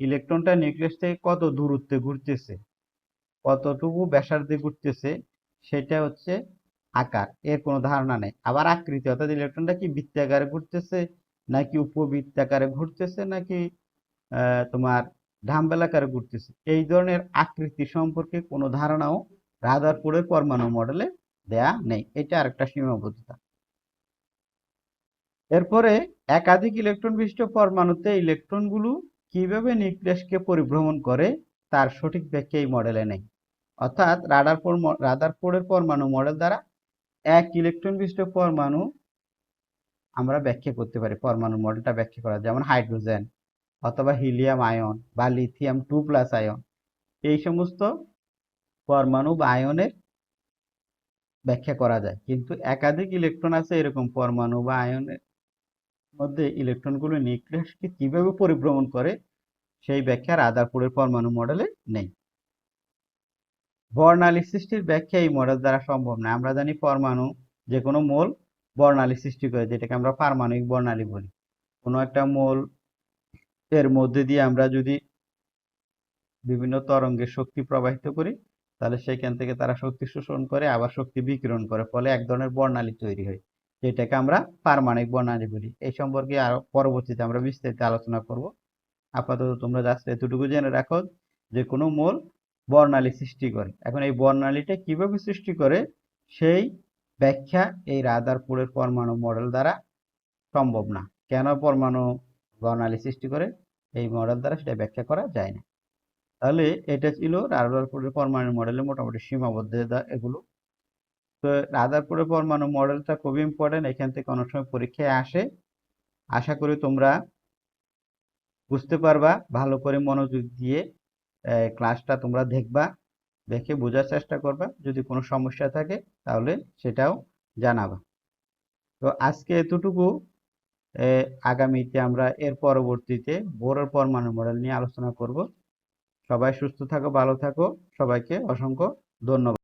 ইলেকট্রনটা নিউক্লিয়াস থেকে কত দূরত্বে ঘুরতেছে, কতটুকু ব্যাসার্ধে ঘুরতেছে, সেটা হচ্ছে আকার। এর কোনো ধারণা নেই। আবার আকৃতি, অর্থাৎ ইলেকট্রনটা কি বৃত্তাকারে ঘুরতেছে নাকি উপবৃত্তাকারে ঘুরতেছে নাকি তোমার ডাম্বেল আকারে ঘুরতেছে, এই ধরনের আকৃতি সম্পর্কে কোনো ধারণাও রাদারফোর্ডের পরমাণু মডেলে দেয়া নেই। এটা আরেকটা সীমাবদ্ধতা। এরপরে একাধিক ইলেকট্রন বিশিষ্ট পরমাণুতে ইলেকট্রনগুলো কিভাবে নিউক্লিয়াসকে পরিভ্রমণ করে তার সঠিক ব্যাখ্যা এই মডেলে নেই। অর্থাৎ রাদারফোর্ডের পরমাণু মডেল দ্বারা এক ইলেকট্রন বিশিষ্ট পরমাণু আমরা ব্যাখ্যা করতে পারি, পরমাণু মডেলটা ব্যাখ্যা করা, যেমন হাইড্রোজেন অথবা হিলিয়াম আয়ন বা লিথিয়াম 2+ আয়ন, এই সমস্ত পরমাণু বা আয়নের ব্যাখ্যা করা যায়। কিন্তু একাধিক ইলেকট্রন আছে এরকম পরমাণু বা আয়নের মধ্যে ইলেকট্রনগুলো নিউক্লিয়াসকে কিভাবে পরিভ্রমণ করে সেই ব্যাখ্যা রাদারফোর্ডের পরমাণু মডেলে নেই। বর্ণালী সৃষ্টির ব্যাখ্যা এই মডেল দ্বারা সম্ভব না। আমরা জানি পরমাণু যে কোনো মৌল বর্ণালী সৃষ্টি করে, যেটাকে আমরা পারমাণবিক বর্ণালী বলি। কোনো একটা মৌল এর মধ্যে দিয়ে আমরা যদি বিভিন্ন তরঙ্গের শক্তি প্রবাহিত করি, তাহলে সেখান থেকে তারা শক্তি শোষণ করে আবার শক্তি বিকিরণ করে, ফলে এক ধরনের বর্ণালী তৈরি হয়, যেটাকে আমরা পারমাণবিক বর্ণালী বলি। এই সম্পর্কে আরো পরবর্তীতে আমরা বিস্তারিত আলোচনা করব। আপাতত তোমরা জাস্ট এতটুকু জেনে রাখো যে কোনো মৌল বর্ণালী সৃষ্টি করে। এখন এই বর্ণালীটা কিভাবে সৃষ্টি করে সেই ব্যাখ্যা এই রাদারফোর্ডের পরমাণু মডেল দ্বারা সম্ভব না। কেন পরমাণু বর্ণালী সৃষ্টি করে এই মডেল দ্বারা সেটা ব্যাখ্যা করা যায় না। তাহলে এটা ছিল রাদারফোর্ডের পরমাণু মডেলের মোটামুটি সীমাবদ্ধতা এগুলো। তো রাদারফোর্ডের পরমাণু মডেলটা খুবই ইম্পর্টেন্ট, এখান থেকে অনেক সময় পরীক্ষায় আসে। আশা করি তোমরা বুঝতে পারবা, ভালো করে মনোযোগ দিয়ে ক্লাসটা তোমরা দেখবা, দেখে বোঝার চেষ্টা করবা। যদি কোনো সমস্যা থাকে তাহলে সেটাও জানাবা। তো আজকে এতটুকু। আগামীতে আমরা এর পরবর্তীতে বোরের পরমাণু মডেল নিয়ে আলোচনা করব। সবাই সুস্থ থাকো, ভালো থাকো। সবাইকে অসংখ্য ধন্যবাদ।